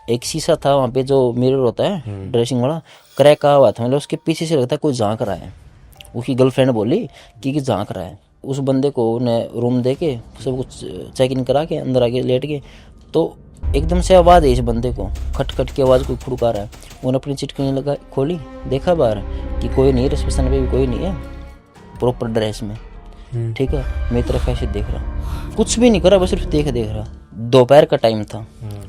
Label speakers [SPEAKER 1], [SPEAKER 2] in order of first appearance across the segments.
[SPEAKER 1] एक शीशा था वहाँ पे जो मिरर होता है ड्रेसिंग वाला, क्रैक हुआ था, मतलब उसके पीछे से लगता है कोई झांक रहा है। उसकी गर्लफ्रेंड बोली कि झांक रहा है। उस बंदे को ने रूम दे के सब कुछ चेक इन करा के अंदर आके लेट गए, तो एकदम से आवाज़ है इस बंदे को, खट खट की आवाज़ कोई फुड़का रहा है। उन्होंने अपनी चिटकी लगा खोली, देखा बाहर कि कोई नहीं, रिसेप्शन पे भी कोई नहीं है प्रॉपर ड्रेस में। ठीक है, मेरी तरफ ऐसे देख रहा, कुछ भी नहीं करा, बस सिर्फ देख रहा। दोपहर का टाइम था,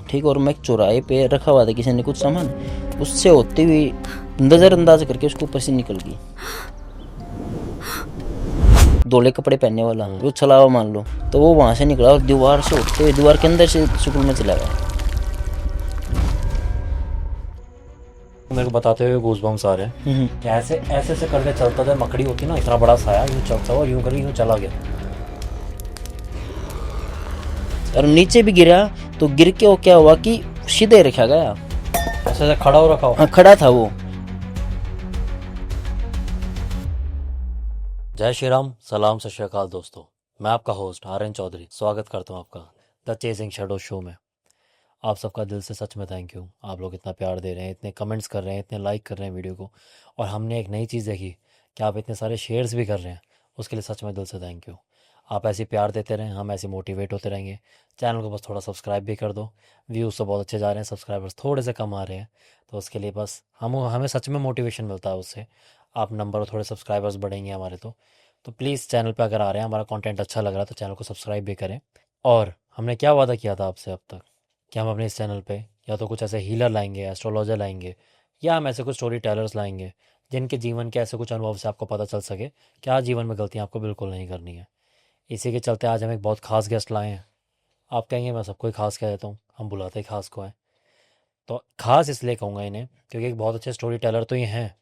[SPEAKER 1] ठीक, और मैं चौराहे पे रखा हुआ था किसी ने कुछ सामान, उससे होती हुई नज़रअंदाज करके उसको ऊपर से निकल गई। धोले कपड़े पहनने वाला, वो छलावा मान लो, तो वो वहां से निकला और दीवार से होते हुए दीवार के अंदर से स्कूल में चला गया।
[SPEAKER 2] मेरे को बताते हुए गूज़बम्स आ रहे हैं कि ऐसे ऐसे से करके चलता था, मकड़ी होती ना, इतना बड़ा साया, यूँ चलता और यूँ करके यूँ चला गया।
[SPEAKER 1] और नीचे भी गिरा, तो गिर के वो क्या हुआ कि सीधे रखा गया,
[SPEAKER 2] ऐसे ऐसे खड़ा हो रखा हो।
[SPEAKER 1] हाँ खड़ा था वो।
[SPEAKER 2] जय श्री राम, सलाम, सत श्री अकाल दोस्तों। मैं आपका होस्ट आर्यन चौधरी स्वागत करता हूँ आपका द चेजिंग शैडो शो में। आप सबका दिल से सच में थैंक यू। आप लोग इतना प्यार दे रहे हैं, इतने कमेंट्स कर रहे हैं, इतने लाइक कर रहे हैं वीडियो को, और हमने एक नई चीज़ देखी कि आप इतने सारे शेयर्स भी कर रहे हैं, उसके लिए सच में दिल से थैंक यू। आप ऐसे प्यार देते रहें, हम ऐसे मोटिवेट होते रहेंगे। चैनल को बस थोड़ा सब्सक्राइब भी कर दो। व्यूज़ तो बहुत अच्छे जा रहे हैं, सब्सक्राइबर्स थोड़े से कम आ रहे हैं, तो उसके लिए बस हमें सच में मोटिवेशन मिलता है उससे। आप नंबर और थोड़े सब्सक्राइबर्स बढ़ेंगे हमारे, तो प्लीज़ चैनल पे अगर आ रहे हैं, हमारा कंटेंट अच्छा लग रहा है, तो चैनल को सब्सक्राइब भी करें। और हमने क्या वादा किया था आपसे अब तक कि हम अपने इस चैनल पे या तो कुछ ऐसे हीलर लाएंगे, एस्ट्रोलॉजर लाएंगे, या हम ऐसे कुछ स्टोरी टेलर्स लाएंगे जिनके जीवन के ऐसे कुछ अनुभव से आपको पता चल सके कि आज जीवन में गलतियाँ आपको बिल्कुल नहीं करनी है। इसी के चलते आज हम एक बहुत खास गेस्ट लाए हैं। आप कहेंगे मैं सबको ही खास कह देता हूँ, हम बुलाते ही खास को हैं। तो खास इसलिए कहूँगा इन्हें क्योंकि एक बहुत अच्छे स्टोरी टेलर तो ये हैं,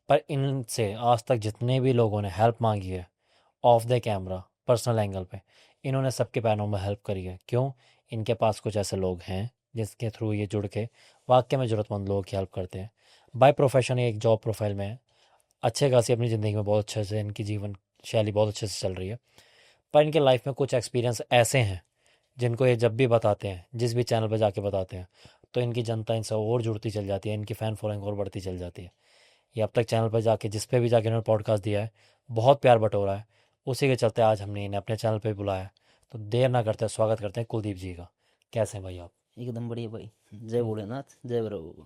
[SPEAKER 2] पर इनसे आज तक जितने भी लोगों ने हेल्प मांगी है of the camera, personal angle पे, इन्होंने सबके पैरों में हेल्प करी है। क्यों? इनके पास कुछ ऐसे लोग हैं जिसके थ्रू ये जुड़ के वाकई में ज़रूरतमंद लोगों की हेल्प करते हैं। बाय प्रोफेशन एक जॉब प्रोफाइल में है, अच्छे खासी अपनी ज़िंदगी में बहुत अच्छे से इनकी जीवन शैली बहुत अच्छे से चल रही है। पर इनके लाइफ में कुछ एक्सपीरियंस ऐसे हैं जिनको ये जब भी बताते हैं, जिस भी चैनल पर जाके बताते हैं, तो इनकी जनता इनसे और जुड़ती चल जाती है, इनकी फ़ैन फॉलोइंग और बढ़ती चल जाती है। ये अब तक चैनल पर जाके जिस पे भी जाके इन्होंने पॉडकास्ट दिया है, बहुत प्यार बटोरा है। उसी के चलते आज हमने इन्हें अपने चैनल पे बुलाया। तो देर ना करते स्वागत करते हैं कुलदीप जी का। कैसे हैं भाई आप?
[SPEAKER 1] एकदम बढ़िया भाई, जय भोलेनाथ, जय भैरव।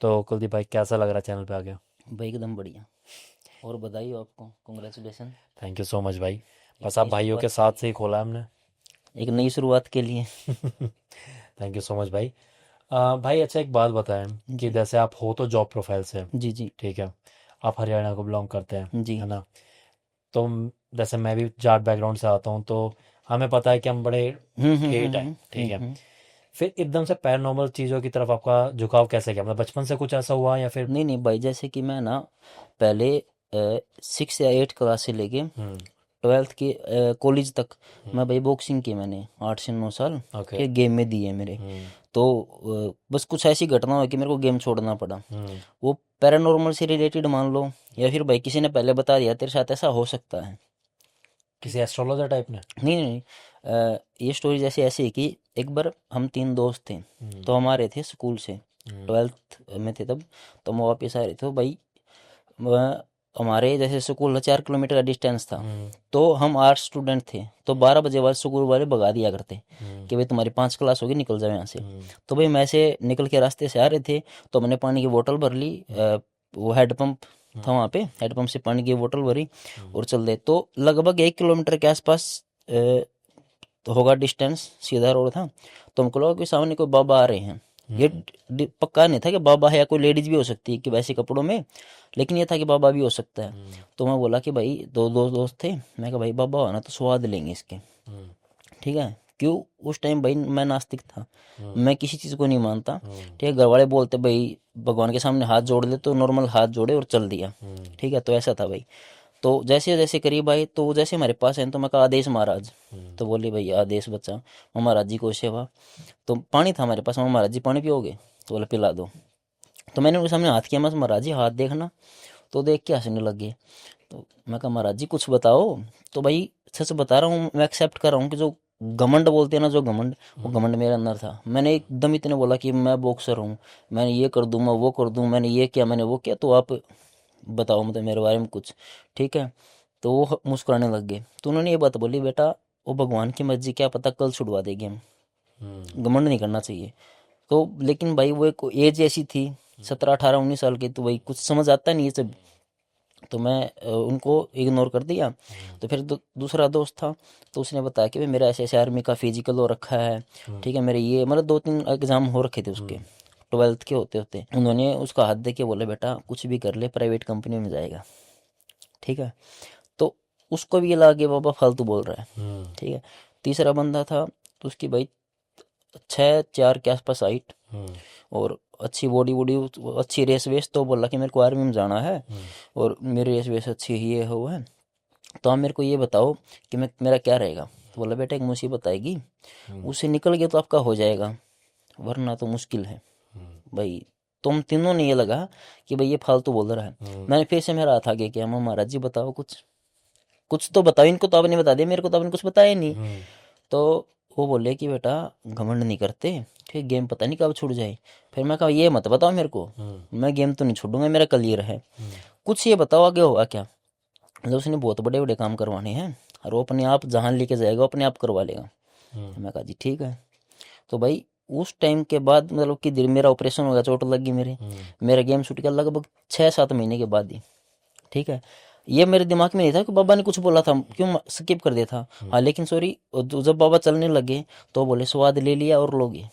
[SPEAKER 2] तो कुलदीप भाई कैसा लग रहा है चैनल पे आ गया?
[SPEAKER 1] भाई एकदम बढ़िया, और बधाई हो आपको, congratulation.
[SPEAKER 2] Thank you so much भाई।
[SPEAKER 1] एक
[SPEAKER 2] बस आप
[SPEAKER 1] नई
[SPEAKER 2] भाइयों के
[SPEAKER 1] शुरुआत,
[SPEAKER 2] साथ से ही खोला है हमने।
[SPEAKER 1] एक नई शुरुआत के लिए।
[SPEAKER 2] थैंक यू सो मच भाई। भाई अच्छा एक बात बताएं कि
[SPEAKER 1] जी
[SPEAKER 2] जैसे आप हो तो जॉब प्रोफाइल से,
[SPEAKER 1] जी जी
[SPEAKER 2] ठीक है, आप हरियाणा को बिलोंग करते हैं,
[SPEAKER 1] जी।
[SPEAKER 2] है ना? तो जैसे मैं भी जाट बैकग्राउंड से आता हूँ, तो हमें पता है कि हम बड़े ठेठ हैं, ठीक है।
[SPEAKER 1] हम्म।
[SPEAKER 2] फिर एकदम से पैरानॉर्मल चीज़ों की तरफ आपका झुकाव कैसे गया? मतलब बचपन से कुछ ऐसा हुआ या फिर?
[SPEAKER 1] नहीं नहीं भाई, जैसे कि मैं ना पहले 6 या 8 क्लास से लेके
[SPEAKER 2] हम्म।
[SPEAKER 1] 12th की कॉलेज तक मैं भाई बॉक्सिंग की, मैंने 8 से 9 साल
[SPEAKER 2] ओके।
[SPEAKER 1] के गेम में दिए मेरे।
[SPEAKER 2] हम्म।
[SPEAKER 1] तो बस कुछ ऐसी घटना हुई कि मेरे को गेम छोड़ना पड़ा।
[SPEAKER 2] हम्म।
[SPEAKER 1] वो पैरानॉर्मल से रिलेटेड मान लो, या फिर भाई किसी ने पहले बता दिया तेरे साथ ऐसा हो सकता है।
[SPEAKER 2] किसी एस्ट्रोलॉजर टाइप ने?
[SPEAKER 1] नहीं नहीं नहीं, ये स्टोरी जैसे ऐसी है कि एक बार हम 3 दोस्त थे,
[SPEAKER 2] हम्म।
[SPEAKER 1] तो हमारे थे स्कूल से,
[SPEAKER 2] हम्म।
[SPEAKER 1] 12th में थे तब। तो हम वापस आ रहे थे, तो भाई हमारे जैसे स्कूल का 4 किलोमीटर का डिस्टेंस था।
[SPEAKER 2] हम्म।
[SPEAKER 1] तो हम 8 स्टूडेंट थे, तो 12 बजे बाद स्कूल वाले भगा दिया करते
[SPEAKER 2] हम्म।
[SPEAKER 1] कि भाई तुम्हारी 5 क्लास होगी, निकल जाओ यहाँ से।
[SPEAKER 2] हम्म।
[SPEAKER 1] तो भाई मैं से निकल के रास्ते से आ रहे थे, तो मैंने पानी की बोतल भर ली, वो हेडपम्प था वहाँ पे, हेडपम्प से पानी की बोतल भरी और चल दे। तो लगभग 1 किलोमीटर के आसपास तो होगा डिस्टेंस, सीधा रोड था। तो हमको लगा कि सामने कोई बाबा आ रहे हैं। ये पक्का नहीं था कि बाबा है या कोई लेडीज भी हो सकती है कि वैसे कपड़ों में, लेकिन ये था कि बाबा भी हो सकता है। तो मैं बोला कि भाई दो दोस्त थे, मैं कहा भाई बाबा हो ना तो स्वाद लेंगे इसके,
[SPEAKER 2] हम्म।
[SPEAKER 1] ठीक है। क्यों? उस टाइम भाई मैं नास्तिक था, मैं किसी चीज़ को नहीं मानता।
[SPEAKER 2] हम्म।
[SPEAKER 1] ठीक है, घर वाले बोलते भाई भगवान के सामने हाथ जोड़ दे, तो नॉर्मल हाथ जोड़े और चल दिया।
[SPEAKER 2] हम्म।
[SPEAKER 1] ठीक है, तो ऐसा था भाई। तो जैसे जैसे करीब आए, तो जैसे हमारे पास है, तो मैं कहा आदेश महाराज। तो बोले भाई आदेश बच्चा, मैं महाराज जी को सेवा। तो पानी था हमारे पास, मैं महाराज जी पानी पियोगे? तो बोले पिला दो। तो मैंने उनके सामने हाथ किया, मैं महाराज जी हाथ देखना। तो देख के हंसने लग गए। तो मैं कहा महाराज जी कुछ बताओ। तो भाई सच बता रहा हूँ, मैं एक्सेप्ट कर रहा हूँ कि जो घमंड बोलते हैं ना, जो घमंड, वो घमंड मेरे अंदर था। मैंने एकदम इतने बोला कि मैं बॉक्सर हूँ, मैंने ये कर दूँ, मैं वो कर दूँ, मैंने ये किया, मैंने वो किया, तो आप बताओ मतलब मेरे बारे में कुछ, ठीक है। तो वो मुस्कुराने लग गए। तो उन्होंने ये बात बोली, बेटा वो भगवान की मर्जी, क्या पता कल छुड़वा देगी हम, घमंड नहीं करना चाहिए। तो लेकिन भाई वो एक एज ऐसी थी 17 18 19 साल की, तो वही कुछ समझ आता नहीं ये सब। तो मैं उनको इग्नोर कर दिया। तो फिर दूसरा दोस्त था, तो उसने बताया कि भाई मेरा ऐसे ऐसे आर्मी का फिजिकल हो रखा है, ठीक है, मेरे ये मतलब 2 3 एग्जाम हो रखे थे उसके, 12th के होते होते। उन्होंने उसका हाथ दे के बोले, बेटा कुछ भी कर ले, प्राइवेट कंपनी में जाएगा, ठीक है। तो उसको भी ये लगा कि बाबा फालतू बोल रहा है, ठीक है। तीसरा बंदा था, तो उसकी भाई 6 4 के आसपास हाइट, और अच्छी बॉडी वॉडी, अच्छी रेस वेस, तो बोला कि मेरे को आर्मी में जाना है और मेरी रेस वेस अच्छी है, ये है वो है, तो आप मेरे को ये बताओ कि मैं मेरा क्या रहेगा। तो बोला, बेटा एक मुसीबत आएगी, उससे निकल गए तो आपका हो जाएगा, वरना तो मुश्किल है। भाई तुम तीनों ने ये लगा कि भाई ये फालतू बोल रहा है। मैंने फिर से मेरा हाथ आगे किया, मैं महाराज जी बताओ कुछ, कुछ तो बताओ, इनको तो आपने बता दिया, मेरे को तो आपने कुछ बताया नहीं। तो वो बोले कि बेटा घमंड नहीं करते, ठीक, गेम पता नहीं कब छूट जाए। फिर मैं कहा ये मत बताओ मेरे को, मैं गेम तो नहीं छोड़ूंगा, मेरा क्लियर है, कुछ ये बताओ आगे होगा क्या। मतलब उसने बहुत बड़े बड़े काम करवाने हैं, और वो अपने आप जहाँ लेके जाएगा अपने आप करवा लेगा। मैं कहा जी ठीक है। तो भाई उस टाइम के बाद मतलब कि मेरा ऑपरेशन हो गया, चोट लग गई मेरे, मेरा गेम छूट गया लगभग 6 7 महीने के बाद ही, ठीक है। ये मेरे दिमाग में नहीं था कि बाबा ने कुछ बोला था, क्यों स्किप कर दिया था। हाँ लेकिन सॉरी, जब बाबा चलने लगे तो बोले स्वाद ले लिया और लोगे,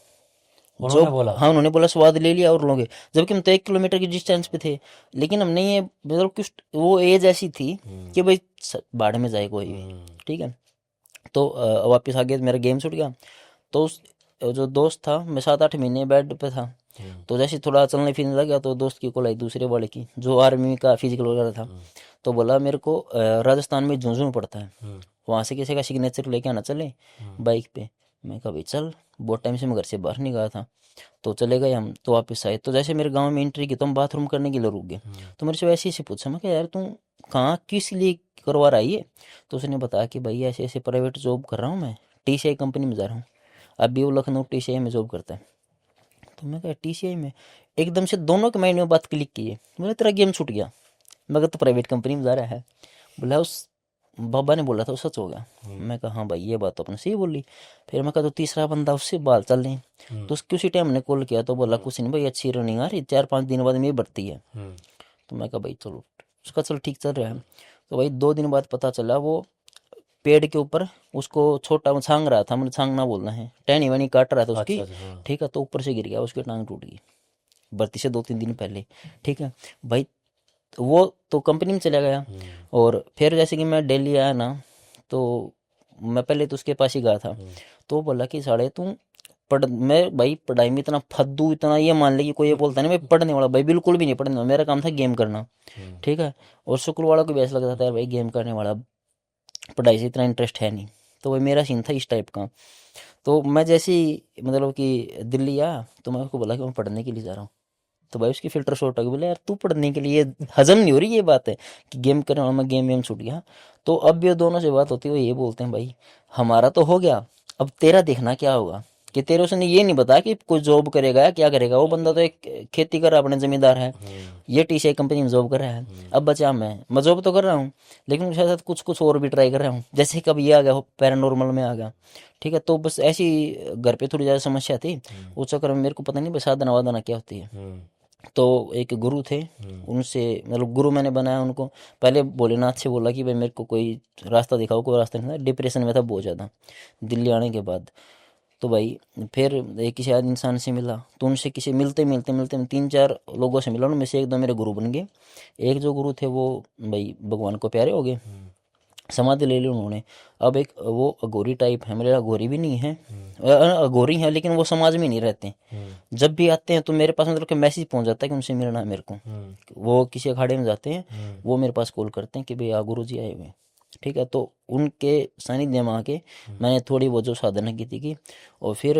[SPEAKER 2] उन्होंने बोला?
[SPEAKER 1] हाँ उन्होंने बोला स्वाद ले लिया और लोगे, जबकि हम तो 1 किलोमीटर की डिस्टेंस पे थे। लेकिन हमने ये मतलब कुछ वो एज ऐसी थी कि भाई बाढ़ में जाए कोई भी, ठीक है। तो वापस आ गया, मेरा गेम छूट गया। तो उस जो दोस्त था, मैं 7 8 महीने बेड पे था, तो जैसे थोड़ा चलने फिरने लगा तो दोस्त की कॉल आई, दूसरे वाले की, जो आर्मी का फिजिकल वगैरह था। तो बोला मेरे को राजस्थान में झुंझुनू पड़ता है, वहाँ से किसी का सिग्नेचर लेके आना, चले बाइक पे। मैं कहा भाई चल, बहुत टाइम से मैं घर से बाहर नहीं गया था। तो चले गए हम, तो वापस आए, तो जैसे मेरे गांव में एंट्री की तो हम बाथरूम करने के लिए रुक गए। तो मेरे से वैसे ही पूछा, मैं कहा यार तू कहाँ किस लिए करवा रहा है ये। तो उसने बताया कि भाई ऐसे ऐसे प्राइवेट जॉब कर रहा हूँ मैं, TCI कंपनी में जा रहा हूँ। अभी वो लखनऊ TCI में जॉब करता है। तो मैं कहा TCI में, एकदम से दोनों के माइंड में बात क्लिक की है। बोला तेरा गेम छूट गया, मगर तो प्राइवेट कंपनी में जा रहा है। बोला उस बाबा ने बोला था वो सच होगा। मैं कहा हाँ भाई ये बात तो आपने सही बोली। फिर मैं कहा तो तीसरा बंदा, उससे बाल चल रहे हैं। तो उसके उसी टाइम ने कॉल किया, तो बोला कुछ नहीं भाई, अच्छी रनिंग आ रही, 4 5 दिन बाद में बढ़ती है। तो मैं कहा भाई चलो, उसका चलो ठीक चल रहा है। तो भाई 2 दिन बाद पता चला वो पेड़ के ऊपर उसको छोटा छांग रहा था, मतलब छांगना बोलना है, टहनी वहनी काट रहा था उसकी, ठीक है। तो ऊपर से गिर गया, उसकी टांग टूट गई, भर्ती से 2 3 दिन पहले, ठीक है भाई। वो तो कंपनी में चला गया। और फिर जैसे कि मैं दिल्ली आया ना, तो मैं पहले तो उसके पास ही गया था। तो बोला कि साढ़े तू मैं भाई पढ़ाई में इतना फद्दू, इतना ये मान ले कि कोई ये बोलता नहीं मैं पढ़ने वाला, भाई बिल्कुल भी नहीं पढ़ने वाला, मेरा काम था गेम करना, ठीक है। और स्कूल वालों को भी ऐसा लगता था यार भाई गेम करने वाला, पढ़ाई से इतना इंटरेस्ट है नहीं। तो वही मेरा सीन था इस टाइप का। तो मैं जैसे ही मतलब कि दिल्ली आया, तो मैं उसको बोला कि मैं पढ़ने के लिए जा रहा हूँ। तो भाई उसकी फिल्टर शॉर्ट हो गई, बोले यार तू पढ़ने के लिए, हजम नहीं हो रही ये बात है कि गेम करने वाला, मैं गेम वेम छूट गया। तो अब भी दोनों से बात होती है, वो ये बोलते हैं भाई हमारा तो हो गया, अब तेरा देखना क्या होगा। कि तेरे उसने ये नहीं बताया कि कोई जॉब करेगा या क्या करेगा, वो बंदा तो एक खेती कर रहा है, अपने जमींदार है, ये TCI कंपनी में जॉब कर रहा है। अब बचा मैं जॉब तो कर रहा हूँ, लेकिन उसके साथ कुछ कुछ और भी ट्राई कर रहा हूँ, जैसे कब ये आ गया पैरानॉर्मल में आ गया, ठीक है। तो बस ऐसी घर पे थोड़ी ज़्यादा समस्या थी, उस चक्कर में मेरे को पता नहीं बस साधना वादना क्या होती है। तो एक गुरु थे, उनसे मतलब गुरु मैंने बनाया उनको। पहले भोलेनाथ से बोला कि भाई मेरे को कोई रास्ता दिखाओ, कोई रास्ता नहीं था, डिप्रेशन में था बहुत ज़्यादा दिल्ली आने के बाद। तो भाई फिर एक किसी आदमी इंसान से मिला, तो उनसे किसी मिलते मिलते मिलते मैं 3 4 लोगों से मिला, उनमें से एक दो मेरे गुरु बन गए। एक जो गुरु थे वो भाई भगवान को प्यारे हो गए, समाधि ले ली उन्होंने। अब एक वो अघोरी टाइप है, मेरे अघोरी भी नहीं है, अघोरी है लेकिन वो समाज में नहीं रहते। जब भी आते हैं तो मेरे पास मतलब कि मैसेज पहुंच जाता है कि उनसे मिलना है मेरे को। वो किसी अखाड़े में जाते हैं, वो मेरे पास कॉल करते हैं कि भैया गुरु जी आए हुए हैं, ठीक है। तो उनके सानिध्य में आके मैंने थोड़ी बहुत जो साधना की। और फिर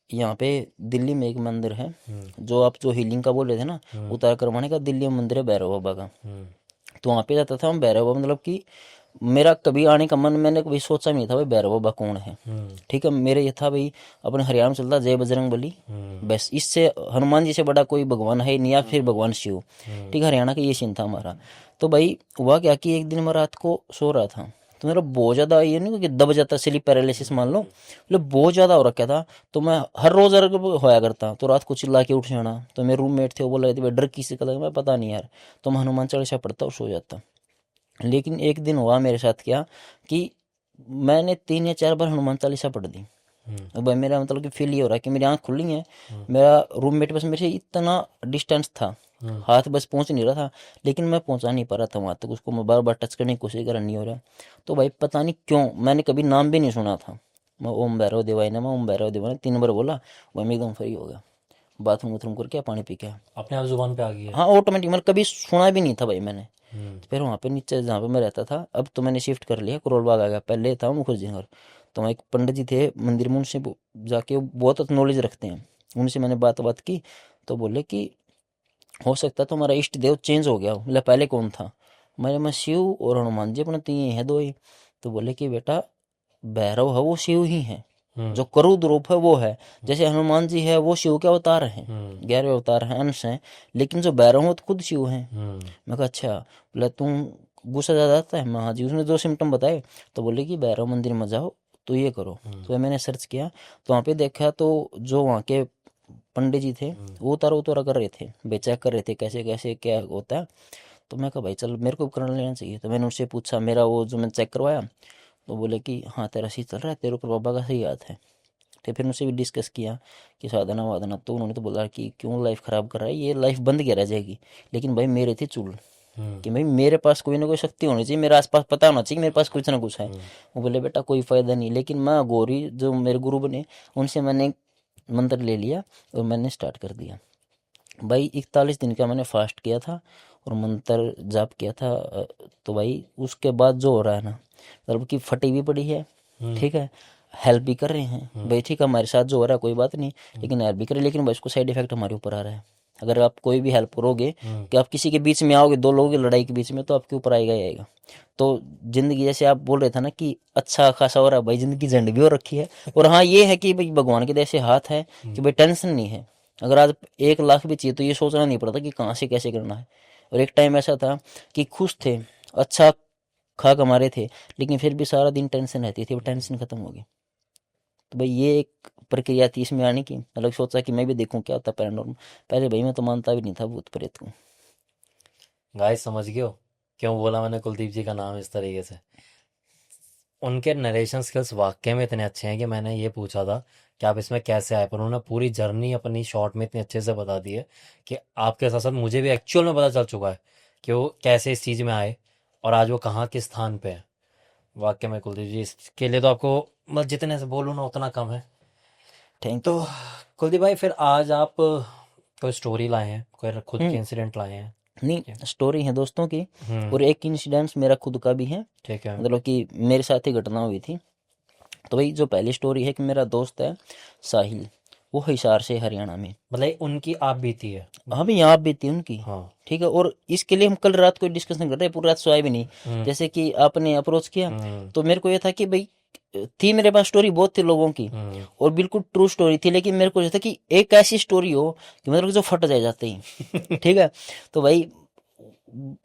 [SPEAKER 1] यहाँ पे दिल्ली में एक मंदिर है, जो आप जो हीलिंग का बोल रहे थे ना, उतार करवाने का, दिल्ली में मंदिर है भैरव बाबा का। तो वहाँ पे जाता था हम, भैरव बाबा मतलब कि मेरा कभी आने का मन, मैंने कभी सोचा भी नहीं था भाई भैरव बाबा कौन है। ठीक है, मेरे ये था भाई अपने हरियाणा में चलता जय बजरंग बली, बस इससे हनुमान जी से बड़ा कोई भगवान है नहीं, या फिर भगवान शिव। ठीक है, हरियाणा का ये सीन था हमारा। तो भाई हुआ क्या कि एक दिन मैं रात को सो रहा था, तो मेरा बहुत ज़्यादा ये नहीं कि दब जाता, स्लीप पैरालिसिस मान लो, मतलब बहुत ज़्यादा हो रखा था। तो मैं हर रोज़ अगर होया करता, तो रात को चिल्ला के उठ जाना। तो मेरे रूममेट थे, वो बोल रहे थे भाई डर किसी का लगा, मैं पता नहीं यार, तो मैं हनुमान चालीसा पढ़ता और सो जाता। लेकिन एक दिन हुआ मेरे साथ क्या कि मैंने 3 या 4 बार हनुमान चालीसा पढ़ दी। अब भाई मेरा मतलब कि फील ये हो रहा है कि मेरी आंख खुली है, मेरा रूममेट बस मेरे से इतना डिस्टेंस था, हाथ बस पहुंच नहीं रहा था, लेकिन मैं पहुंचा नहीं पा रहा था वहां तक, उसको मैं बार बार टच करने की कोशिश कर, नहीं हो रहा। तो भाई पता नहीं क्यों, मैंने कभी नाम भी नहीं सुना था, मैं ओम भैरव देवाय नमः, ओम भैरव देवाय नमः 3 बार बोला, वही एकदम फ्री हो गया, बाथरूम वाथरूम करके पानी पी के।
[SPEAKER 2] अपने आप जुबान पे आ गई है।
[SPEAKER 1] हाँ ऑटोमेटिक, मतलब कभी सुना भी नहीं था भाई मैंने। फिर वहाँ पे नीचे जहाँ पे मैं रहता था, अब तो मैंने शिफ्ट कर लिया, करोल बाग आ गया, पहले था मुखर्जी नगर। तो वहाँ एक पंडित जी थे मंदिर में, उनसे जाके, वो बहुत नॉलेज रखते हैं, उनसे मैंने बात की। तो बोले कि हो सकता है तुम्हारा इष्ट देव चेंज हो गया हो। मतलब पहले कौन था, मैं शिव और हनुमान जी अपने, तो ये है दो ही। तो बोले कि बेटा भैरव है वो शिव ही है, जो क्रोध रूप है वो है, जैसे हनुमान जी है वो शिव के अवतार हैं, 11वें अवतार हैं, अंश हैं, लेकिन जो भैरव हो तो खुद शिव हैं। मैं कहा अच्छा, बोले तुम गुस्सा ज्यादा आता है? मैं हाँ जी। उसने 2 सिम्टम बताए, तो बोले कि भैरव मंदिर में जाओ तो ये करो। तो मैंने सर्च किया, तो वहाँ पे देखा, तो जो वहाँ के पंडित जी थे वो उतारा कर रहे थे, बेचैक कर रहे थे कैसे कैसे क्या होता है। तो मैं कहा भाई चल मेरे को भी करना लेना चाहिए। तो मैंने उससे पूछा, मेरा वो जो मैंने चेक करवाया, तो बोले कि हाँ तेरा सही चल रहा है, तेरे ऊपर बाबा का सही हाथ है। तो फिर उनसे भी डिस्कस किया कि साधना वाधना, तो उन्होंने तो बोला कि क्यों लाइफ ख़राब कर रहा है, ये लाइफ बंद क्या रह जाएगी। लेकिन भाई मेरे थे चुल कि भाई मेरे पास कोई ना कोई शक्ति होनी चाहिए, मेरे आसपास पता होना चाहिए मेरे पास कुछ ना कुछ है। वो बोले बेटा कोई फ़ायदा नहीं। लेकिन मैं गौरी जो मेरे गुरु बने, उनसे मैंने मंत्र ले लिया और मैंने स्टार्ट कर दिया। भाई 41 दिन का मैंने फास्ट किया था और मंत्र जाप किया था। तो भाई उसके बाद जो हो रहा है ना, मतलब कि फटी भी पड़ी है, ठीक है, हेल्प भी कर रहे हैं भाई, ठीक है, हमारे साथ जो हो रहा है कोई बात नहीं, लेकिन हेल्प भी कर रहे हैं, लेकिन भाई उसको साइड इफेक्ट हमारे ऊपर आ रहा है। अगर आप कोई भी हेल्प करोगे, कि आप किसी के बीच में आओगे, 2 लोगों की लड़ाई के बीच में, तो आपके ऊपर आएगा ही आएगा। तो जिंदगी जैसे आप बोल रहे थे ना कि अच्छा खासा हो रहा है, भाई जिंदगी झंड भी हो रखी है। और हाँ ये है कि भाई भगवान के जैसे हाथ है कि भाई टेंशन नहीं है। अगर आज 1 लाख भी चाहिए तो ये सोचना नहीं पड़ता कि कहाँ से कैसे करना है। और एक टाइम ऐसा था कि खुश थे, अच्छा खा कमा रहे थे, लेकिन फिर भी सारा दिन टेंशन रहती थी, वो टेंशन खत्म हो गई। तो भाई ये एक प्रक्रिया थी इसमें आने की, मतलब सोचा कि मैं भी देखूं क्या होता है पैरानॉर्मल। पहले भाई मैं तो मानता भी नहीं था भूत प्रेत को।
[SPEAKER 2] गाइस समझ गए हो क्यों बोला मैंने कुलदीप जी का नाम इस तरीके से? उनके नरेशन स्किल्स वाकई में इतने अच्छे हैं कि मैंने ये पूछा था कि आप इसमें कैसे आए, पर उन्होंने पूरी जर्नी अपनी शॉर्ट में इतने अच्छे से बता दी है कि आपके साथ साथ मुझे भी एक्चुअल में पता चल चुका है कि वो कैसे इस चीज़ में आए और आज वो कहाँ किस स्थान पे है। वाकई में कुलदीप जी, इसके लिए तो आपको मतलब जितने से बोलूँ ना उतना कम है।
[SPEAKER 1] थैंक
[SPEAKER 2] तो कुलदीप भाई फिर आज आप कोई स्टोरी लाए हैं, कोई खुद
[SPEAKER 1] यू।
[SPEAKER 2] के इंसिडेंट लाए हैं?
[SPEAKER 1] नहीं स्टोरी है दोस्तों की,
[SPEAKER 2] हम्म।
[SPEAKER 1] और एक इंसिडेंस मेरा खुद का भी है,
[SPEAKER 2] ठीक है।
[SPEAKER 1] मतलब कि मेरे साथ ही घटना हुई थी। तो भाई जो पहली स्टोरी है कि मेरा दोस्त है साहिल, वो हिसार से हरियाणा में।
[SPEAKER 2] मतलब उनकी आप बीती है?
[SPEAKER 1] हाँ भाई यहाँ भी थी उनकी।
[SPEAKER 2] हाँ।
[SPEAKER 1] ठीक है, और इसके लिए हम कल रात को डिस्कशन कर रहे हैं, पूरी रात सोया भी नहीं। जैसे कि आपने अप्रोच किया, तो मेरे को ये था कि भाई थी मेरे पास स्टोरी बहुत थी लोगों की, और बिल्कुल ट्रू स्टोरी थी, लेकिन मेरे को ये था कि एक ऐसी स्टोरी हो कि मतलब कि जो फट जाए जाते ही। ठीक है, तो भाई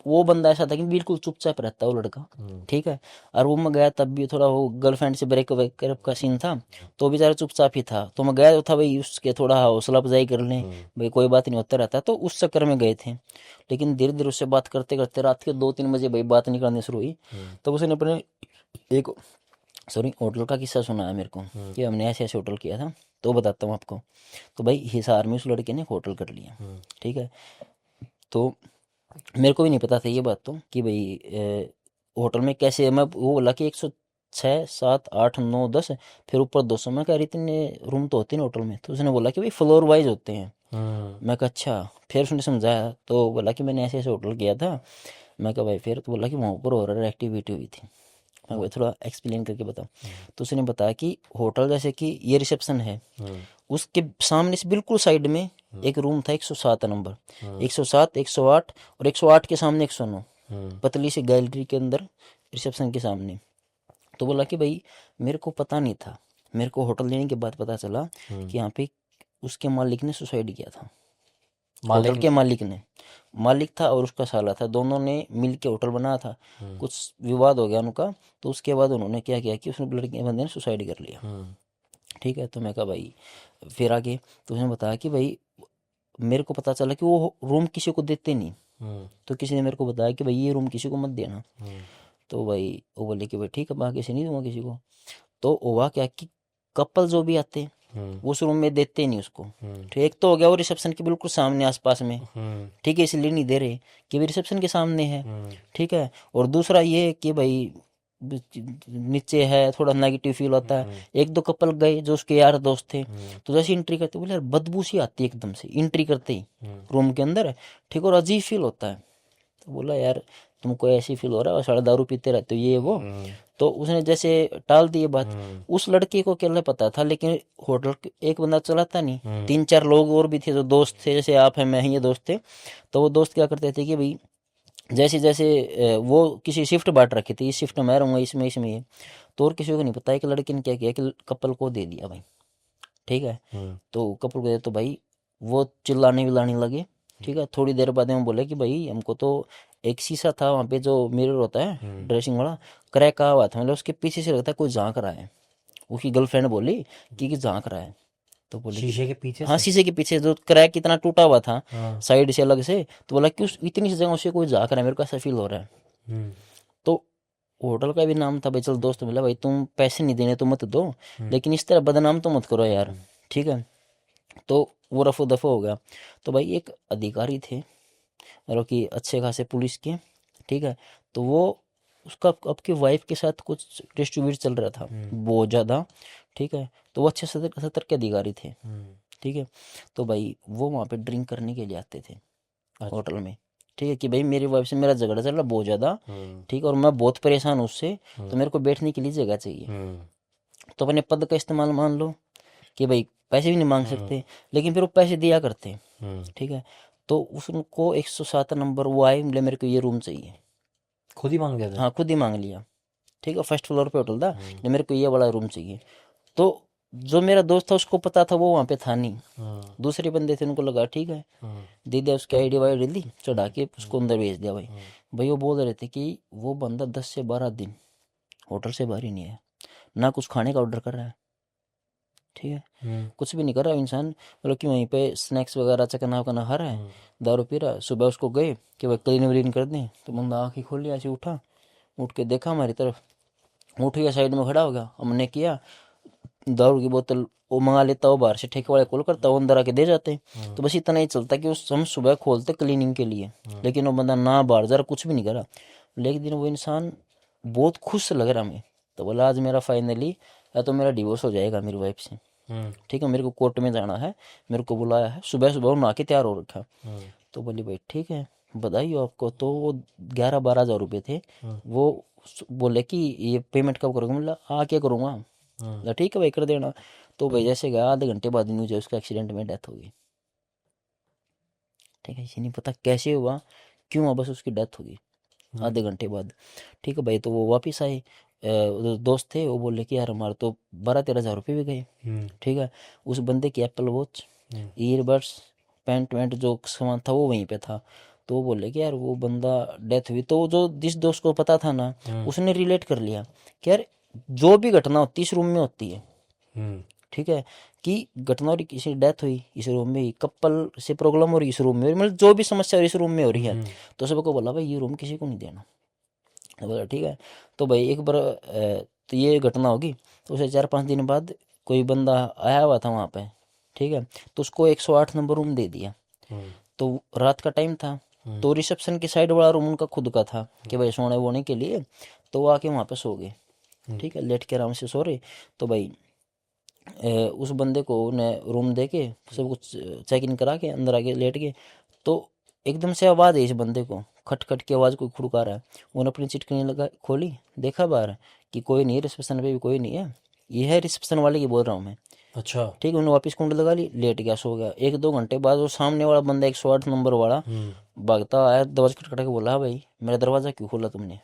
[SPEAKER 1] वो बंदा ऐसा था कि बिल्कुल चुपचाप रहता है वो लड़का। ठीक है, और वो मैं गया तब भी थोड़ा वो गर्लफ्रेंड से ब्रेकअप का सीन था, तो बेचारा चुपचाप ही था। तो मैं गया तो था भाई उसके थोड़ा हौसला अफजाई कर लें, भाई कोई बात नहीं होता रहता, तो उस चक्कर में गए थे। लेकिन धीरे धीरे उससे बात करते करते रात के 2-3 बजे भाई बात नहीं करनी शुरू हुई। तब उसने अपने एक होटल का किस्सा सुनाया मेरे को कि हमने ऐसे ऐसे होटल किया था, तो बताता हूँ आपको। तो भाई हिसार में उस लड़के ने होटल कर लिया। ठीक है, तो मेरे को भी नहीं पता था ये बात तो कि भाई होटल में कैसे, मैं वो बोला कि 106, 7, 8, 9, 10, फिर ऊपर 200। मैं कह रही इतने रूम तो होते हैं होटल में, तो उसने बोला कि भाई फ्लोर वाइज होते हैं। मैं कहा अच्छा, फिर उसने समझाया, तो बोला कि मैंने ऐसे ऐसे होटल किया था। मैं कहा भाई फिर, तो बोला कि वहाँ पर हॉरर एक्टिविटी हुई थी। मैं भाई थोड़ा एक्सप्लेन करके बताऊँ, तो उसने बताया कि होटल जैसे कि ये रिसेप्शन है, उसके सामने से बिल्कुल साइड में एक रूम था 107 नंबर, 107, 108, और 108 के सामने 109, पतली सी गैलरी के अंदर रिसेप्शन के सामने। तो बोला कि भाई मेरे को पता नहीं था, मेरे को होटल लेने के बाद पता चला कि यहाँ पे उसके मालिक ने सुसाइड किया था। होटल के मालिक था और उसका साला था, दोनों ने मिल के होटल बनाया था। कुछ विवाद हो गया उनका, तो उसके बाद उन्होंने क्या किया कि उसने लड़के बंदे ने सुसाइड कर लिया। ठीक है, तो मैं कहा भाई, फिर आगे तो उसने बताया कि भाई मेरे को पता चला कि वो रूम किसी को देते नहीं, तो किसी ने मेरे को बताया कि भाई ये रूम किसी को मत देना। तो भाई वो बोले कि भाई ठीक है, बाकी से नहीं दूंगा किसी को। तो हुआ क्या कि कपल जो भी आते उस रूम में देते नहीं उसको। ठीक, एक तो हो गया वो रिसेप्शन के बिल्कुल सामने आसपास में, ठीक है, इसलिए नहीं दे रहे कि भाई रिसेप्शन के सामने है। ठीक है, और दूसरा ये कि भाई नीचे है, थोड़ा नेगेटिव फील होता है। एक दो कपल गए जो उसके यार दोस्त थे, तो जैसे एंट्री करते बोले यार बदबू सी आती है एकदम से एंट्री करते ही रूम के अंदर। ठीक, और अजीब फील होता है। तो बोला यार तुमको ऐसी फील हो रहा है और साढ़े दारू पीते रहते हो ये वो। तो उसने जैसे टाल दी ये बात। उस लड़के को क्या पता था, लेकिन होटल एक बंदा चलाता नहीं, 3-4 लोग और भी थे जो दोस्त थे, जैसे आप हैं मैं ही, ये दोस्त थे। तो वो दोस्त क्या करते थे कि भाई जैसे जैसे वो किसी शिफ्ट बांट रखी थी, इस शिफ्ट में मैं रहूँगा, इसमें ये। तो और किसी को नहीं पता है कि लड़के ने क्या किया कि कपल को दे दिया भाई। ठीक है, तो कपल को दे तो भाई वो चिल्लाने विलाने लगे। ठीक है, थोड़ी देर बाद में बोले कि भाई हमको तो एक शीशा था वहाँ पे जो मिरर होता है ड्रेसिंग वाला, क्रैक का हुआ था, मतलब उसके पीछे से लगता है कोई झांक रहा है। उसकी गर्लफ्रेंड बोली कि झांक रहा है। तो बोले
[SPEAKER 2] शीशे के पीछे
[SPEAKER 1] हाँ,
[SPEAKER 2] से?
[SPEAKER 1] शीशे के पीछे जो क्रैक इतना टूटा हुआ था साइड से अलग से। तो बोला कि उस इतनी सी जगह उसे कोई झांक रहा है, मेरे को ऐसा फील हो रहा है। तो होटल का भी नाम था भाई, चल दोस्त मिला भाई, तुम पैसे नहीं देने तो मत दो, लेकिन इस तरह बदनाम तो मत करो यार। ठीक है, तो वो रफो दफो हो गया। तो भाई एक अधिकारी थे मतलब कि अच्छे खासे पुलिस के। ठीक है, तो वो उसका आपकी वाइफ के साथ कुछ डिस्ट्रीब्यूट चल रहा था बहुत ज़्यादा। ठीक है, तो वो अच्छे सतर के अधिकारी थे। ठीक है, तो भाई वो वहाँ पे ड्रिंक करने के लिए आते थे होटल में। ठीक है, कि भाई मेरी वाइफ से मेरा झगड़ा चल रहा बहुत ज़्यादा। ठीक है, और मैं बहुत परेशान हूँ उससे, तो मेरे को बैठने के लिए जगह चाहिए। तो अपने पद का इस्तेमाल मान लो कि भाई पैसे भी नहीं मांग सकते, लेकिन फिर वो पैसे दिया करते। ठीक है, तो उसको 107 नंबर वो आए, बोले मेरे को ये रूम चाहिए।
[SPEAKER 2] खुद ही मांग गया था?
[SPEAKER 1] हाँ, खुद ही मांग लिया। ठीक है, फर्स्ट फ्लोर पे होटल था, बोले मेरे को ये वाला रूम चाहिए। तो जो मेरा दोस्त था उसको पता था, वो वहाँ पे था नहीं। दूसरे बंदे थे, उनको लगा ठीक है, दे दिया, उसकी आईडी वाईडी दी, चढ़ा के उसको अंदर भेज दिया भाई। भाई वो बोल रहे थे कि वो बंदा 10 से 12 दिन होटल से बाहर ही नहीं है, ना कुछ खाने का ऑर्डर कर रहा है। ठीक है, कुछ भी नहीं कर रहा इंसान, मतलब कि वहीं पे स्नैक्स वगैरह चकना वकना खा रहा है, दारू पी रहा है। सुबह उसको गए कि भाई क्लीन व्लीन कर दें, तो बंदा आँख ही खोल लिया, ऐसे उठा, उठ के देखा हमारी तरफ, उठ गया, साइड में खड़ा हो गया। हमने किया, दारू की बोतल वो मंगा लेता, वो बाहर से ठेके वाले कॉल करता, वो अंदर आके दे जाते। तो बस इतना ही चलता कि उस हम सुबह खोलते क्लीनिंग के लिए, लेकिन वो बंदा ना बाहर जा रहा, कुछ भी नहीं करा। लेकिन दिन वो इंसान बहुत खुश लग रहा हमें। तो बोला आज मेरा फाइनली या तो मेरा डिवोर्स हो जाएगा मेरी वाइफ से। ठीक है, मेरे को कोर्ट में जाना है, मेरे को बुलाया है, सुबह सुबह नहा के तैयार हो रखा। तो बोली भाई ठीक है, बधाई हो आपको। तो वो 11-12 हज़ार रुपये थे। वो बोले कि ये पेमेंट कब करोगे, मतलब क्या करूँगा। बोला ठीक है भाई कर देना। तो भाई जैसे गया, आधे घंटे बाद न्यूज है उसका एक्सीडेंट में डेथ हो गई। ठीक है, इसे नहीं पता कैसे हुआ, क्यों हुआ, बस उसकी डेथ हो गई आधे घंटे बाद। ठीक है भाई, तो वो वापस आए, दोस्त थे, वो बोले कि यार हमारे तो 12-13 हज़ार रुपये भी गए। ठीक है, उस बंदे की एप्पल वॉच, ईयरबड्स, पैंट वैंट जो सामान था वो वहीं पे था। तो वो बोले कि यार वो बंदा डेथ हुई, तो जो जिस दोस्त को पता था ना, उसने रिलेट कर लिया कि यार जो भी घटना होती है इस रूम में होती है। ठीक है, कि घटना हो रही, किसी डेथ हुई इस रूम में ही, कपल से प्रॉब्लम हो रही इस रूम में, मतलब जो भी समस्या हो रही इस रूम में हो रही है। तो सबको बोला भाई ये रूम किसी को नहीं देना। तो बोला ठीक है। तो भाई एक बार तो ये घटना होगी, तो उसे 4-5 दिन बाद कोई बंदा आया हुआ था वहाँ पे। ठीक है, तो उसको 108 नंबर रूम दे दिया। तो रात का टाइम था, तो रिसेप्शन की साइड वाला रूम उनका खुद का था कि भाई सोने वोने के लिए। तो वो आके वहाँ पे सो गए। ठीक है, लेट के आराम से सो रहे। तो भाई उस बंदे को उन्हें रूम दे के सब कुछ चेक इन करा के अंदर आके लेट गए। तो एकदम से आवाज़ है इस बंदे को, खट खट की आवाज़ कोई खुड़का रहा है। उन्होंने अपनी चिटकनी लगा खोली, देखा बाहर कि कोई नहीं है, रिसेप्शन पे भी कोई नहीं है। ये है रिसेप्शन वाले की बोल रहा हूँ मैं।
[SPEAKER 2] अच्छा।
[SPEAKER 1] ठीक है, उन्होंने वापस कुंडी लगा ली, लेट गया, सो गया। 1-2 घंटे बाद वो सामने वाला बंदा 108 नंबर वाला भागता आया, दरवाजा खटखटा के बोला भाई मेरा दरवाज़ा क्यों खोला तुमने।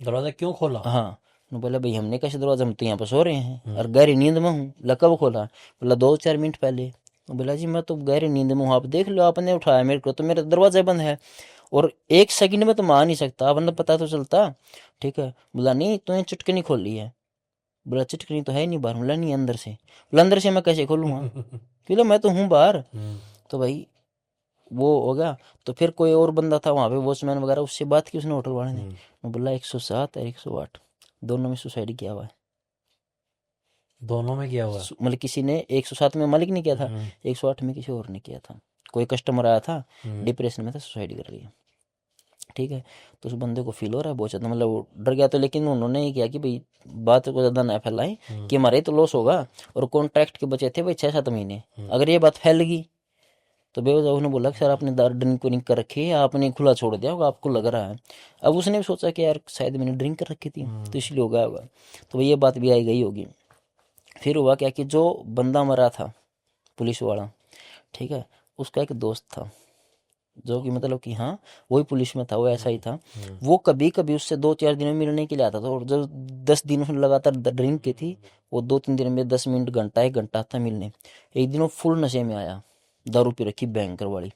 [SPEAKER 2] दरवाजा क्यों खोला?
[SPEAKER 1] हाँ, उन्होंने बोला भाई हमने कैसे दरवाजा, हम तो यहाँ पर सो रहे हैं और गहरी नींद में हूँ। बोला कब खोला? बोला 2-4 मिनट पहले। बोला जी मैं तो गहरी नींद में हूँ, आप देख लो, आपने उठाया मेरे को, तो मेरा दरवाजा बंद है और 1 सेकंड में तो मैं आ नहीं सकता, वरना पता तो चलता। ठीक है। बोला नहीं तूने चुटकी खोली है। बोला चिटकनी तो है नहीं बाहर। बोला नहीं अंदर से। बोला अंदर से मैं कैसे खोलूँगा? बोला मैं तो हूँ बाहर। तो भाई वो हो गया। तो फिर कोई और बंदा था वहाँ पे, वॉचमैन वगैरह, उससे बात की उसने होटल वाले ने। मैं बोला 107 और 108 दोनों में सुसाइड किया हुआ है।
[SPEAKER 2] दोनों में किया हुआ है?
[SPEAKER 1] मतलब किसी ने 107 में मालिक ने किया था, 108 में किसी और ने किया था। कोई कस्टमर आया था, डिप्रेशन में था, सुसाइड कर लिया। ठीक है। तो उस बंदे को फील हो रहा है बहुत ज़्यादा, मतलब वो डर गया। तो लेकिन उन्होंने ये किया कि भाई बात को ज़्यादा ना फैलाएं कि हमारे तो लॉस होगा, और कॉन्ट्रैक्ट के बचे थे भाई 6-7 महीने। अगर ये बात फैल गई तो बेवजह उन्होंने बोला कि सर आपने ड्रिंक विंक कर रखी है, आपने खुला छोड़ दिया होगा, आपको लग रहा है। अब उसने भी सोचा कि यार शायद मैंने ड्रिंक कर रखी थी तो इसलिए हो गया होगा। तो ये बात भी आई गई होगी। फिर हुआ क्या कि जो बंदा मरा था पुलिस वाला, ठीक है, उसका एक दोस्त था जो कि मतलब कि हाँ वही पुलिस में था, वो ऐसा ही था। वो कभी कभी उससे 2-4 दिन में मिलने के लिए आता था, और जो 10 दिन उसने लगातार ड्रिंक की थी, वो 2-3 दिन में 10 मिनट घंटा 1 घंटा था मिलने। एक दिन वो फुल नशे में आया, दारू पी रखी भयंकर वाली।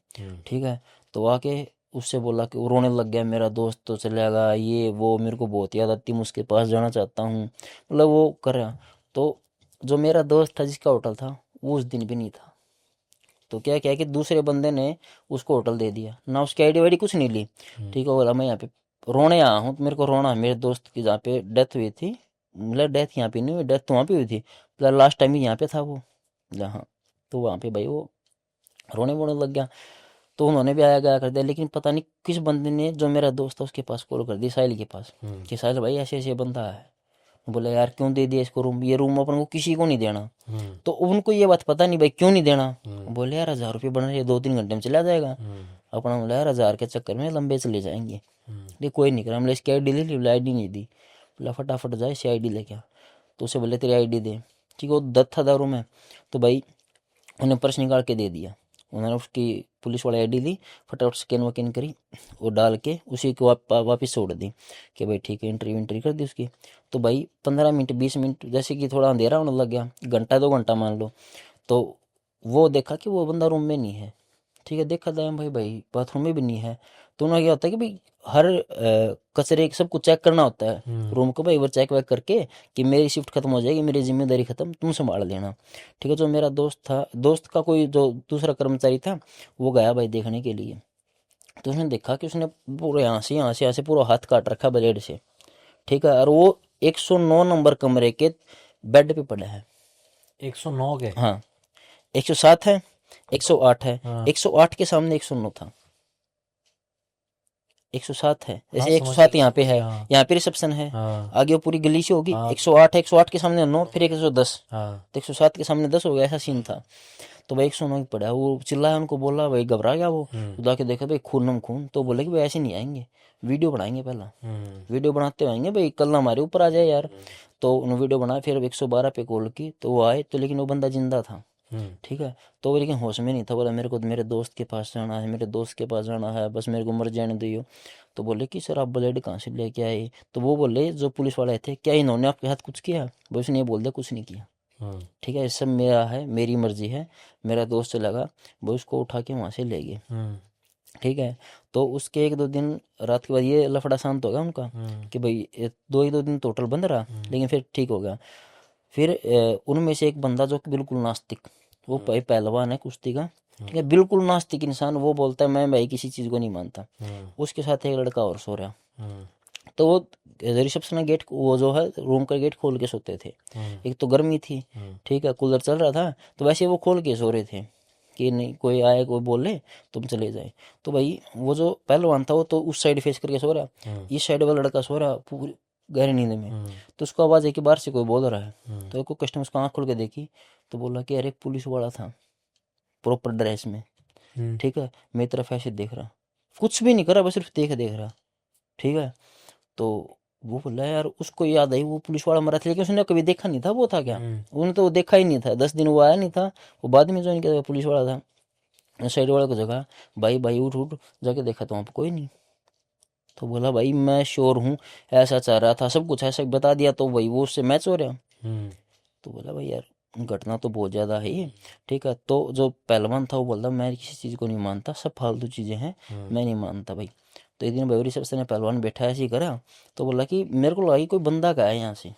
[SPEAKER 1] ठीक है। तो आके उससे बोला कि वो रोने लग गया, मेरा दोस्त तो चलेगा, ये वो मेरे को बहुत याद आती, मैं उसके पास जाना चाहता हूँ, मतलब वो कर रहा। तो जो मेरा दोस्त था जिसका होटल था, वो उस दिन भी नहीं था। तो क्या क्या कि दूसरे बंदे ने उसको होटल दे दिया ना, उसकी आईडी वाईडी कुछ नहीं ली। ठीक है। बोला मैं यहाँ पे रोने आया हूँ, तो मेरे को रोना है, मेरे दोस्त की जहाँ पे डेथ हुई थी, मतलब डेथ यहाँ पे नहीं हुई, डेथ तो वहाँ पे हुई थी, मतलब लास्ट टाइम ही यहाँ पे था वो। हाँ। तो वहाँ पे भाई वो रोने वोने लग गया। तो उन्होंने भी आया गया कर दिया, लेकिन पता नहीं किस बंदे ने, जो मेरा दोस्त था उसके पास कॉल कर दी, साहिल के पास, कि साहिल भाई ऐसे ऐसे बंदा है। बोले यार क्यों दे दिया इसको रूम, ये रूम अपन को किसी को नहीं देना। तो उनको ये बात पता नहीं भाई क्यों नहीं देना। बोले यार 1000 रुपये बन रहे, 2-3 घंटे में चला जाएगा अपना। बोला यार 1000 के चक्कर में लंबे चले जाएंगे। ये कोई नहीं करा। हमने इसकी आई डी ले ली, बोला आई डी नहीं दी। बोला फटाफट जाए इसकी आई डी लेके आ। तो उसे बोले तेरी आई डी दे। ठीक है। वो दत्त था दारू में, तो भाई उन्हें पर्स निकाल के दे दिया। उन्होंने उसकी पुलिस वाली आईडी ली, फटाफट स्कैन वैन करी, वो डाल के उसी को वापस छोड़ दी कि भाई ठीक है, एंट्री कर दी उसकी। तो भाई 15 मिनट 20 मिनट जैसे कि थोड़ा अंधेरा होने लग गया, घंटा 2 घंटा मान लो, तो वो देखा कि वो बंदा रूम में नहीं है। ठीक है। देखा था भाई भाई बाथरूम में भी नहीं है। तो उन्होंने क्या होता है कि भाई हर कचरे सब कुछ चेक करना होता है रूम को, भाई एक बार चेक वैक करके कि मेरी शिफ्ट खत्म हो जाएगी, मेरी जिम्मेदारी खत्म, तुम संभाल लेना। ठीक है। जो मेरा दोस्त था, दोस्त का कोई जो दूसरा कर्मचारी था, वो गया भाई देखने के लिए। तो उसने देखा कि उसने पूरे यहाँ से पूरा हाथ काट रखा ब्लेड से। ठीक है। और वो 109 नंबर कमरे के बेड पे पड़ा है।
[SPEAKER 2] 109 के?
[SPEAKER 1] हाँ। 107 है, 108 है।
[SPEAKER 2] हाँ।
[SPEAKER 1] 108 के सामने 109 था। 107 है, जैसे
[SPEAKER 2] हाँ,
[SPEAKER 1] 107 यहाँ पे है,
[SPEAKER 2] हाँ।
[SPEAKER 1] यहाँ पे रिसेप्शन है,
[SPEAKER 2] हाँ।
[SPEAKER 1] आगे वो पूरी गली से होगी।
[SPEAKER 2] हाँ।
[SPEAKER 1] 108 है, 108 के सामने 9, फिर 110,
[SPEAKER 2] हाँ।
[SPEAKER 1] तो 107 के सामने 10 हो गया, ऐसा सीन था। तो भाई 109 पड़ा, वो चिल्लाया, उनको बोला, भाई घबरा गया वो, उदा के देखा भाई खून खून। तो बोले कि भाई ऐसे नहीं आएंगे, वीडियो बनाएंगे पहला, वीडियो बनाते हुए आएंगे भाई, कल ना हमारे ऊपर आ जाए यार। तो उन्होंने वीडियो बनाया, फिर 112 पे कॉल की, तो वो आए, तो लेकिन वो बंदा जिंदा था। ठीक है। तो वो लेकिन होश में नहीं था। बोला मेरे को मेरे दोस्त के पास जाना है, मेरे दोस्त के पास जाना है, बस मेरे को मर जाने दियो। तो बोले कि सर आप ब्लेड कहाँ से लेके आए? तो वो बोले जो पुलिस वाले थे, क्या इन्होंने आपके साथ कुछ किया? वो उसने ये बोल दिया कुछ नहीं किया। ठीक है। ये सब मेरा है, मेरी मर्जी है, मेरा दोस्त चलेगा। वो उसको उठा के वहाँ से ले गए। ठीक है। तो उसके 1-2 दिन रात के बाद ये लफड़ा शांत हो गया उनका, कि भाई 2 दिन टोटल बंद रहा, लेकिन फिर ठीक हो गया। फिर उनमें से एक बंदा जो कि बिल्कुल नास्तिक, वो भाई पहलवान है कुश्ती का, ठीक है, बिल्कुल नास्तिक इंसान, वो बोलता है मैं भाई किसी चीज़ को नहीं मानता। उसके साथ एक लड़का और सो रहा। तो वो रिसेप्शन गेट, वो जो है रूम का गेट खोल के सोते थे। एक तो गर्मी थी, ठीक है, कूलर चल रहा था, तो वैसे वो खोल के सो रहे थे कि नहीं कोई आए कोई बोले तुम चले जाए। तो भाई वो जो पहलवान था वो तो उस साइड फेस करके सो रहा, इस साइड वाला लड़का सो रहा पूरी गहरी नींद में। तो उसको आवाज़ है कि बाहर से कोई बोल रहा है। तो कोई कस्टमर उसको आँख खोल के देखी, तो बोला कि अरे पुलिस वाला था प्रॉपर ड्रेस में। ठीक है। मेरी तरफ ऐसे देख रहा, कुछ भी नहीं कर रहा, बस सिर्फ देख रहा। ठीक है। तो वो बोला यार, उसको याद आई वो पुलिस वाला मरा था, लेकिन उसने कभी देखा नहीं था वो था क्या। उन्होंने तो देखा ही नहीं था, 10 दिन वो आया नहीं था, वो बाद में ज्वाइन किया पुलिस वाला था। साइड वाले को जगह, भाई भाई उठ उठ, जाके देखा तो वहाँ पे कोई नहीं। तो बोला भाई मैं श्योर हूँ, ऐसा चाह रहा था, सब कुछ ऐसा बता दिया, तो भाई वो उससे मैच हो रहा। तो बोला भाई यार घटना तो बहुत ज़्यादा है ये। ठीक है, तो जो पहलवान था वो बोलता मैं किसी चीज़ को नहीं मानता, सब फालतू चीज़ें हैं, मैं नहीं मानता भाई। तो एक दिन भाई रिसेप्शन में पहलवान बैठा ऐसे ही करा, तो बोला कि मेरे को लगा कि कोई बंदा का है यहाँ से।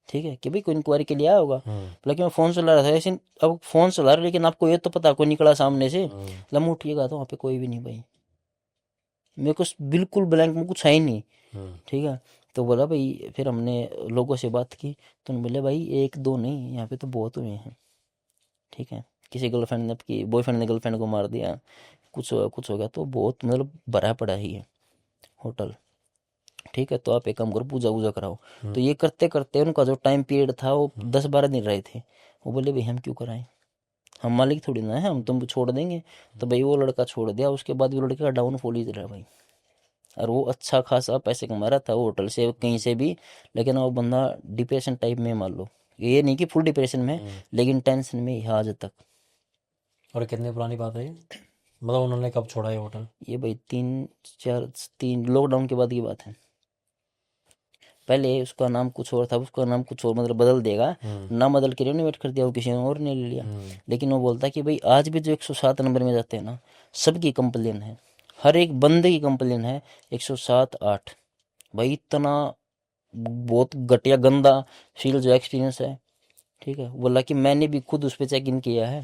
[SPEAKER 1] ठीक है कि भाई कोई इंक्वायरी के लिए आया होगा। लेकिन मैं फ़ोन चला रहा था ऐसे, अब फ़ोन चला रहा, लेकिन आपको ये तो पता कोई निकला सामने से। लम्हा उठिएगा तो वहाँ पे कोई भी नहीं भाई, मेरे को बिल्कुल ब्लैंक में कुछ है ही नहीं। ठीक है, तो बोला भाई, फिर हमने लोगों से बात की, तो उन्होंने बोले भाई एक दो नहीं, यहाँ पे तो बहुत हुए हैं। ठीक है, किसी गर्लफ्रेंड ने, की बॉयफ्रेंड ने गर्लफ्रेंड को मार दिया, कुछ हो गया, तो बहुत मतलब भरा पड़ा ही है होटल। ठीक है, तो आप एक काम करो, पूजा वूजा कराओ। तो ये करते करते उनका जो टाइम पीरियड था वो 10-12 दिन रहे थे। वो बोले भाई हम क्यों कराएं, हम मालिक थोड़ी ना है, हम तुम छोड़ देंगे। तो भाई वो लड़का छोड़ दिया, उसके बाद वो लड़के का डाउनफॉल ही रहा भाई। और वो अच्छा खासा पैसे कमा रहा था वो होटल से कहीं से भी, लेकिन वो बंदा डिप्रेशन टाइप में, मान लो ये नहीं कि फुल डिप्रेशन में, लेकिन टेंशन में है आज तक।
[SPEAKER 2] और कितनी पुरानी बात है ये, मतलब उन्होंने कब छोड़ा ये होटल?
[SPEAKER 1] ये भाई 3 लॉकडाउन के बाद की बात है। पहले उसका नाम कुछ और था, उसका नाम कुछ और मतलब बदल देगा, नाम बदल के रिनोवेट कर दिया, वो किसी ने और ने ले लिया। लेकिन वो बोलता कि भाई आज भी जो 107 नंबर में जाते हैं ना, सबकी कंप्लेन है, हर एक बंदे की कंप्लेन है 107-8। भाई इतना बहुत घटिया गंदा फील जो एक्सपीरियंस है। ठीक है, बोला कि मैंने भी खुद उस पर चेक इन किया है।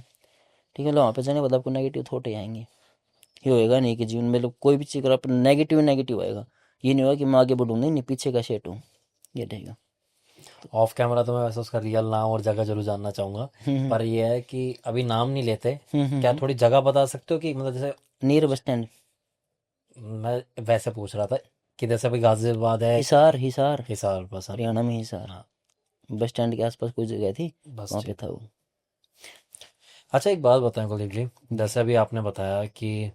[SPEAKER 1] ठीक है, वहाँ पे जाने के बाद आपको नेगेटिव थॉट ही आएंगे। ये होएगा नहीं कि जीवन में लोग कोई भी चीज़ करो आप नेगेटिव आएगा। ये नहीं होगा कि मैं आगे बढ़ूँ, नहीं पीछे का सेट हूँ, ये रहेगा।
[SPEAKER 2] ऑफ कैमरा तो मैं वैसे उसका रियल नाम और जगह जरूर जानना चाहूंगा, पर ये है कि अभी नाम नहीं लेते। क्या थोड़ी जगह बता सकते हो कि मतलब जैसे
[SPEAKER 1] नियर बस स्टैंड,
[SPEAKER 2] मैं वैसे पूछ रहा था कि जैसे अभी गाजियाबाद है,
[SPEAKER 1] हिसार
[SPEAKER 2] हिसार बस।
[SPEAKER 1] हरियाणा में हिसार।
[SPEAKER 2] हाँ,
[SPEAKER 1] बस स्टैंड के आसपास कोई जगह थी,
[SPEAKER 2] बस
[SPEAKER 1] वहाँ पे
[SPEAKER 2] ठीक।
[SPEAKER 1] था वो।
[SPEAKER 2] अच्छा एक बात बताएं कुलदीप जी, जैसे अभी आपने बताया कि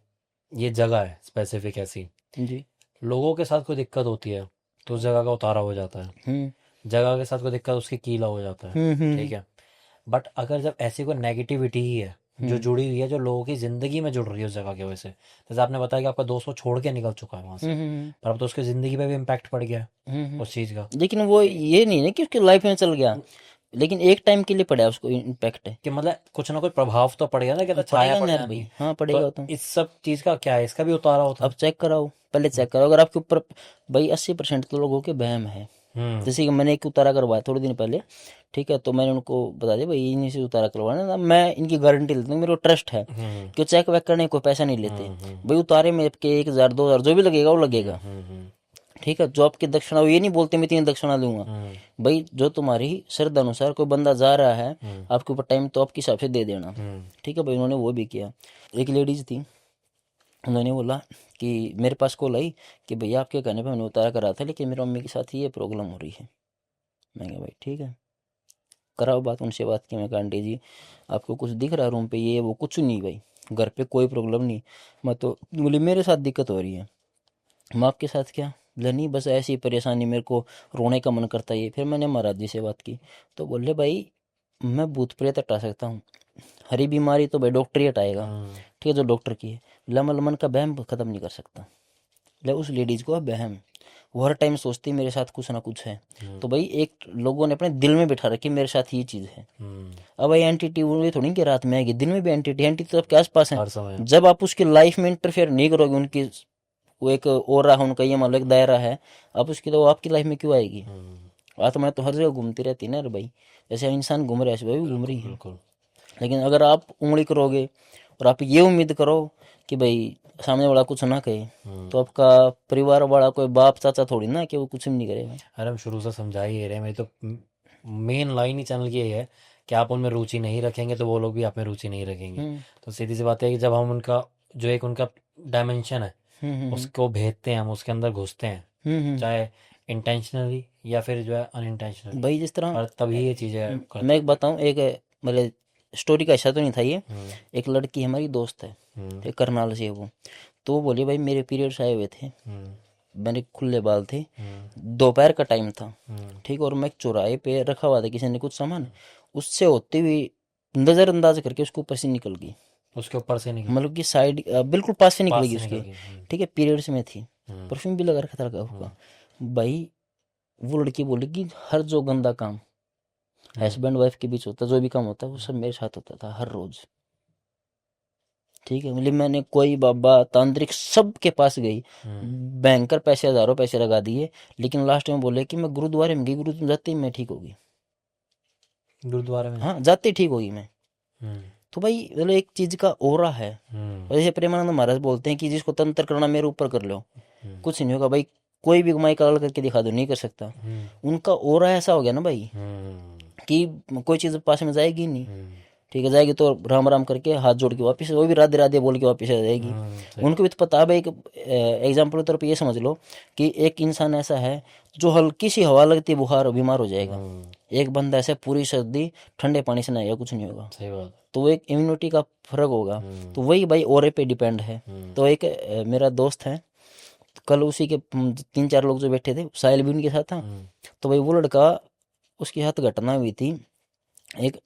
[SPEAKER 2] ये जगह है स्पेसिफिक ऐसी,
[SPEAKER 1] जी।
[SPEAKER 2] लोगों के साथ कोई दिक्कत होती है तो उस जगह का उतारा हो जाता है,
[SPEAKER 1] हम्म
[SPEAKER 2] जगह के साथ कोई दिक्कत उसकी कीला हो जाता है, ठीक है। बट अगर जब ऐसी कोई नेगेटिविटी ही है जो जुड़ी हुई है, जो लोगों की जिंदगी में जुड़ रही है उस जगह की वजह से, जैसे आपने बताया कि आपका दोस्त वो छोड़ के निकल चुका है वहां से, पर अब तो उसकी जिंदगी पे भी इम्पैक्ट पड़ गया है उस चीज का।
[SPEAKER 1] लेकिन वो ये नहीं है कि उसकी लाइफ में चल गया, लेकिन एक टाइम के लिए पड़ा उसको इम्पैक्ट है।
[SPEAKER 2] कि मतलब कुछ ना कुछ प्रभाव तो पड़ेगा ना, कहता छाया
[SPEAKER 1] पड़ेगा
[SPEAKER 2] पड़
[SPEAKER 1] ना यार
[SPEAKER 2] जानी
[SPEAKER 1] भाई,
[SPEAKER 2] है।
[SPEAKER 1] हाँ
[SPEAKER 2] तो
[SPEAKER 1] पड़ेगा तो।
[SPEAKER 2] इस सब चीज का क्या है, इसका भी उतारा होता
[SPEAKER 1] अब
[SPEAKER 2] है।
[SPEAKER 1] चेक कराओ, पहले चेक कराओ, अगर आपके ऊपर भाई 80% तो लोगों के वहम है। जैसे कि मैंने एक उतारा करवाया थोड़े दिन पहले। ठीक है, तो मैंने उनको बता दिया भाई इन्हीं से उतारा करवाना ना, मैं इनकी गारंटी लेता हूँ, मेरे को ट्रस्ट है कि चेक वेक करने कोई पैसा नहीं लेते भाई। उतारे में के 1,000-2,000 जो भी लगेगा वो लगेगा। ठीक है, जो आपकी दक्षिणा, वो ये नहीं बोलते मैं इतनी दक्षिणा दूंगा भाई, जो तुम्हारी श्रद्धा अनुसार कोई बंदा जा रहा है आपके ऊपर टाइम, तो आपके हिसाब से दे देना। ठीक है भाई, उन्होंने वो भी किया। एक लेडीज थी, उन्होंने बोला कि मेरे पास कॉल आई कि भैया आपके कहने पे मैंने उतारा करा था, लेकिन मेरी मम्मी के साथ ये प्रॉब्लम हो रही है। मैं कहा भाई ठीक है, कराओ बात। उनसे बात की, मैं कहा आंटी जी आपको कुछ दिख रहा है रूम पे, ये वो कुछ नहीं भाई, घर पे कोई प्रॉब्लम नहीं। मैं तो बोली मेरे साथ दिक्कत हो रही है। मैं आपके साथ क्या, बोला नहीं बस ऐसी परेशानी, मेरे को रोने का मन करता है। फिर मैंने महाराज जी से बात की, तो बोले भाई मैं भूत प्रेत हटा सकता हूँ, हरी बीमारी तो भाई डॉक्टर ही हटाएगा। ठीक है, जो डॉक्टर की है, लमन मन का बहम खत्म नहीं कर सकता। ले उस लेडीज को बहम, वो हर टाइम सोचती मेरे साथ कुछ ना कुछ है। तो भाई एक लोगों ने अपने दिल में बिठा रखी मेरे साथ ये चीज़ है। अब भाई एंटिटी वो थोड़ी कि रात में आएगी, दिन में भी एंटिटी तो आपके आसपास है।
[SPEAKER 2] हर समय।
[SPEAKER 1] जब आप उसकी लाइफ में इंटरफेयर नहीं करोगे, उनकी वो एक ओरा है उनका, ये मान लो एक दायरा है, आप उसकी तो वो आपकी लाइफ में क्यों आएगी। आत्मा तो हर जगह घूमती रहती है ना रे भाई, जैसे इंसान घूम रहा है ऐसे भाई भी घूम रही है।
[SPEAKER 2] बिल्कुल।
[SPEAKER 1] लेकिन अगर आप उंगली करोगे और आप ये उम्मीद करो कि भाई सामने वाला कुछ ना कहे, तो आपका परिवार वाला कोई बाप चाचा थोड़ी ना कि वो कुछ भी नहीं करेगा।
[SPEAKER 2] अरे हम शुरू से समझा ही रहे हैं, मेरी तो मेन लाइन ही चैनल की यही है कि आप उनमें रुचि नहीं रखेंगे तो वो लोग भी आप में रुचि नहीं रखेंगे। तो सीधी सी बात है कि जब हम उनका जो एक उनका डायमेंशन है उसको भेदते हैं, हम उसके अंदर घुसते हैं, चाहे इंटेंशनली या फिर जो है अनइंटेंशनली,
[SPEAKER 1] भाई जिस तरह
[SPEAKER 2] पर तभी ये चीज़ें करते
[SPEAKER 1] मैं एक बताऊं, एक मतलब स्टोरी का हिस्सा तो नहीं था ये। एक लड़की हमारी दोस्त है, एक करनाल से है वो। तो वो बोली भाई मेरे पीरियड्स आए हुए थे, मेरे खुले बाल थे, दोपहर का टाइम था। ठीक, और मैं चौराहे पे रखा हुआ था किसी ने कुछ सामान, उससे होते हुए नजरअंदाज करके उसके ऊपर से निकल गई,
[SPEAKER 2] उसके ऊपर से निकल,
[SPEAKER 1] मतलब कि साइड बिल्कुल पास से निकल
[SPEAKER 2] पास
[SPEAKER 1] गई
[SPEAKER 2] से
[SPEAKER 1] उसके।
[SPEAKER 2] निकल गई।
[SPEAKER 1] ठीक है, पीरियड्स में थी। परफ्यूम भी लगा रखा था हल्का फुल्का। भाई वो लड़की बोली कि हर जो गंदा काम हस्बैंड वाइफ के बीच होता है, जो भी काम होता है, वो सब मेरे साथ होता था हर रोज। ठीक है, मतलब मैंने कोई बाबा तांत्रिक सब के पास गई, बैंकर पैसे हजारों पैसे लगा दिए, लेकिन लास्ट में बोले कि मैं गुरुद्वारे में गई, गुरु तुम जाते ही मैं ठीक होगी।
[SPEAKER 2] गुरुद्वारे में।
[SPEAKER 1] हाँ, जाते ही ठीक होगी मैं। तो भाई मतलब एक चीज का ओरा है। और जैसे प्रेमानंद महाराज बोलते हैं कि जिसको तंत्र करना मेरे ऊपर कर लो, कुछ नहीं होगा भाई। कोई भी माई काल करके दिखा दो, नहीं कर सकता। उनका ओरा ऐसा हो गया ना भाई कि कोई चीज पास में जाएगी नहीं। ठीक है, जाएगी तो राम राम करके हाथ जोड़ के वापस, वो भी राधे राधे बोल के वापस आ जाएगी। उनको भी तो पता है भाई। एक एग्जाम्पल के तौर पे ये समझ लो कि एक इंसान ऐसा है जो हल्की सी हवा लगती है बुखार बीमार हो जाएगा। एक बंदा ऐसा पूरी सर्दी ठंडे पानी से नहाएगा, कुछ नहीं होगा।
[SPEAKER 2] सही बात।
[SPEAKER 1] तो वो एक इम्यूनिटी का फर्क होगा। तो वही भाई ओरे पे डिपेंड है। तो एक मेरा दोस्त है, कल उसी के 3-4 लोग जो बैठे थे, साहिल भी उनके साथ था। तो भाई वो लड़का, उसके साथ घटना हुई थी एक,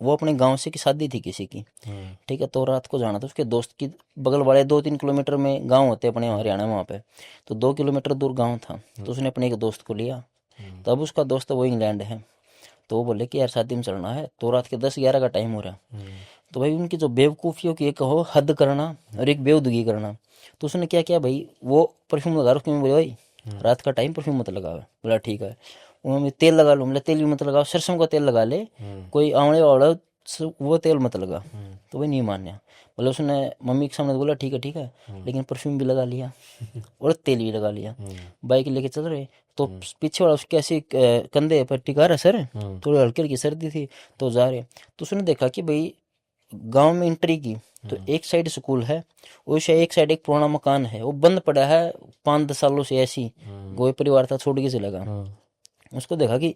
[SPEAKER 1] वो अपने गांव से की शादी थी किसी की। ठीक है, तो रात को जाना था उसके दोस्त की, बगल वाले 2-3 किलोमीटर में गांव होते अपने हरियाणा में वहाँ पे। तो 2 किलोमीटर दूर गांव था। तो उसने अपने एक दोस्त को लिया। तब उसका दोस्त वो इंग्लैंड है। तो वो बोले कि यार शादी में चलना है। तो रात के 10-11 का टाइम हो रहा। तो भाई उनकी जो बेवकूफ़ियों की, एक हो हद करना और एक बेवदगी करना। तो उसने क्या किया भाई, वो परफ्यूम लगा रखा। बोले भाई रात का टाइम परफ्यूम मत लगाओ। बोला ठीक है। उन्होंने तेल लगा लो। बोला तेल भी मत लगाओ, सरसों का तेल लगा ले, कोई आंवले वाला वो तेल मत लगा। तो भाई नहीं मान्या। बोले उसने मम्मी के सामने बोला ठीक है ठीक है, लेकिन परफ्यूम भी लगा लिया और तेल भी लगा लिया। बाइक लेके चल रहे, तो पीछे वाला उसके ऐसे कंधे पर टिका रहा सर, थोड़ी हल्की हल्की सर्दी थी। तो जा रहे, तो उसने देखा कि भाई गांव में एंट्री की, तो एक साइड स्कूल है, उस एक साइड एक पुराना मकान है, वो बंद पड़ा है 5-10 सालों से। ऐसी गोई परिवार था, छोड़ के चला गया। उसको देखा कि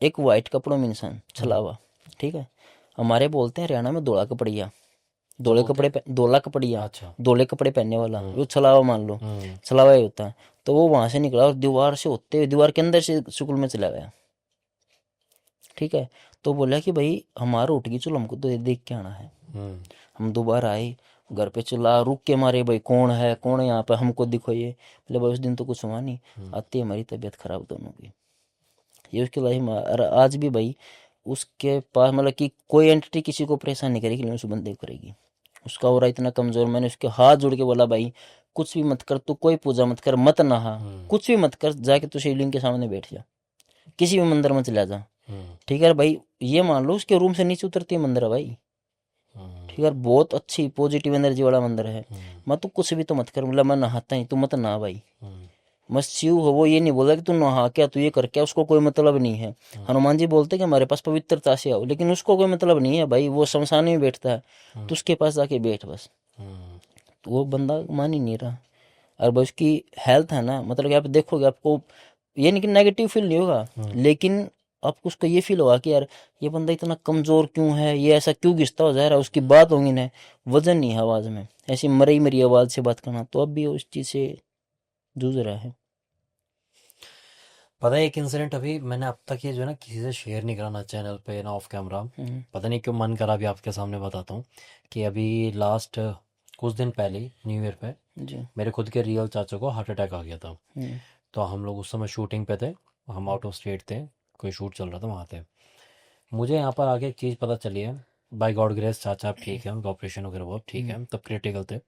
[SPEAKER 1] एक वाइट कपड़ों में इंसान चला हुआ। ठीक है, हमारे बोलते हैं हरियाणा में धोला कपड़िया, धोले कपड़े, धोला कपड़िया, धोले कपड़े पहनने वाला, वो छलावा मान लो, छलावा ही होता है। तो वो वहां से निकला और दीवार से होते हुए दीवार के अंदर से स्कूल में चला गया। ठीक है, तो बोला कि भाई हमारा उठ गई, चलो हमको तो देख के आना है। हम दोबारा आए, घर पे चला, रुक के मारे भाई कौन है यहाँ पे, हमको दिखो ये। बोले भाई उस दिन तो कुछ हुआ नहीं, आती हमारी तबीयत खराब दोनों की। ये उसके लाइफ में आज भी भाई उसके पास, मतलब कि कोई एंटिटी किसी को परेशान नहीं करेगी, लेकिन उस बंदे को करेगी। उसका हो रहा इतना कमजोर, मैंने उसके हाथ जोड़ के बोला भाई कुछ भी मत कर, तू कोई पूजा मत कर, मत नहा, कुछ भी मत कर, जाके तू शिवलिंग के सामने बैठ जा, किसी भी मंदिर में चला जा। ठीक है भाई, ये मान लो उसके रूम से नीचे उतरती है मंदिर है भाई। ठीक है, बहुत अच्छी पॉजिटिव एनर्जी वाला मंदिर है। मैं तू कुछ भी तो मत कर, मतलब मैं नहाता ही, तू मत नहा भाई। मस्त शिव हो वो, ये नहीं बोला कि तू नहा क्या, तू ये कर क्या, उसको कोई मतलब नहीं है। हनुमान जी बोलते कि हमारे पास पवित्रता से आओ, लेकिन उसको कोई मतलब नहीं है भाई, वो शमशान में बैठता है, तो उसके पास जाके बैठ बस। तो वो बंदा मान ही नहीं रहा। और भाई उसकी हेल्थ है ना, मतलब कि आप देखोगे आपको ये नहीं कि नेगेटिव फील नहीं होगा, लेकिन आपको उसका ये फील होगा कि यार ये बंदा इतना कमजोर क्यों है, ये ऐसा क्यों घिसता हो जा रहा है। उसकी बात होगी ना, वजन नहीं है आवाज में, ऐसी मरी मरी आवाज से बात करना। तो अब भी उस चीज से जूझ रहा है।
[SPEAKER 2] पता है एक इंसिडेंट अभी मैंने अब तक ये जो है ना किसी से शेयर नहीं करा, ना चैनल पे ना ऑफ कैमरा, पता नहीं क्यों मन करा, अभी आपके सामने बताता हूँ। कि अभी लास्ट कुछ दिन पहले न्यू ईयर पे
[SPEAKER 1] जी।
[SPEAKER 2] मेरे खुद के रियल चाचा को हार्ट अटैक आ गया था। तो हम लोग उस समय शूटिंग पे थे, हम आउट ऑफ स्टेट थे, कोई शूट चल रहा था वहाँ थे। मुझे यहाँ पर आके एक चीज़ पता चली है, बाय गॉड ग्रेस चाचा अब ठीक है, उनका ऑपरेशन वगैरह बहुत ठीक है, तब क्रिटिकल थे।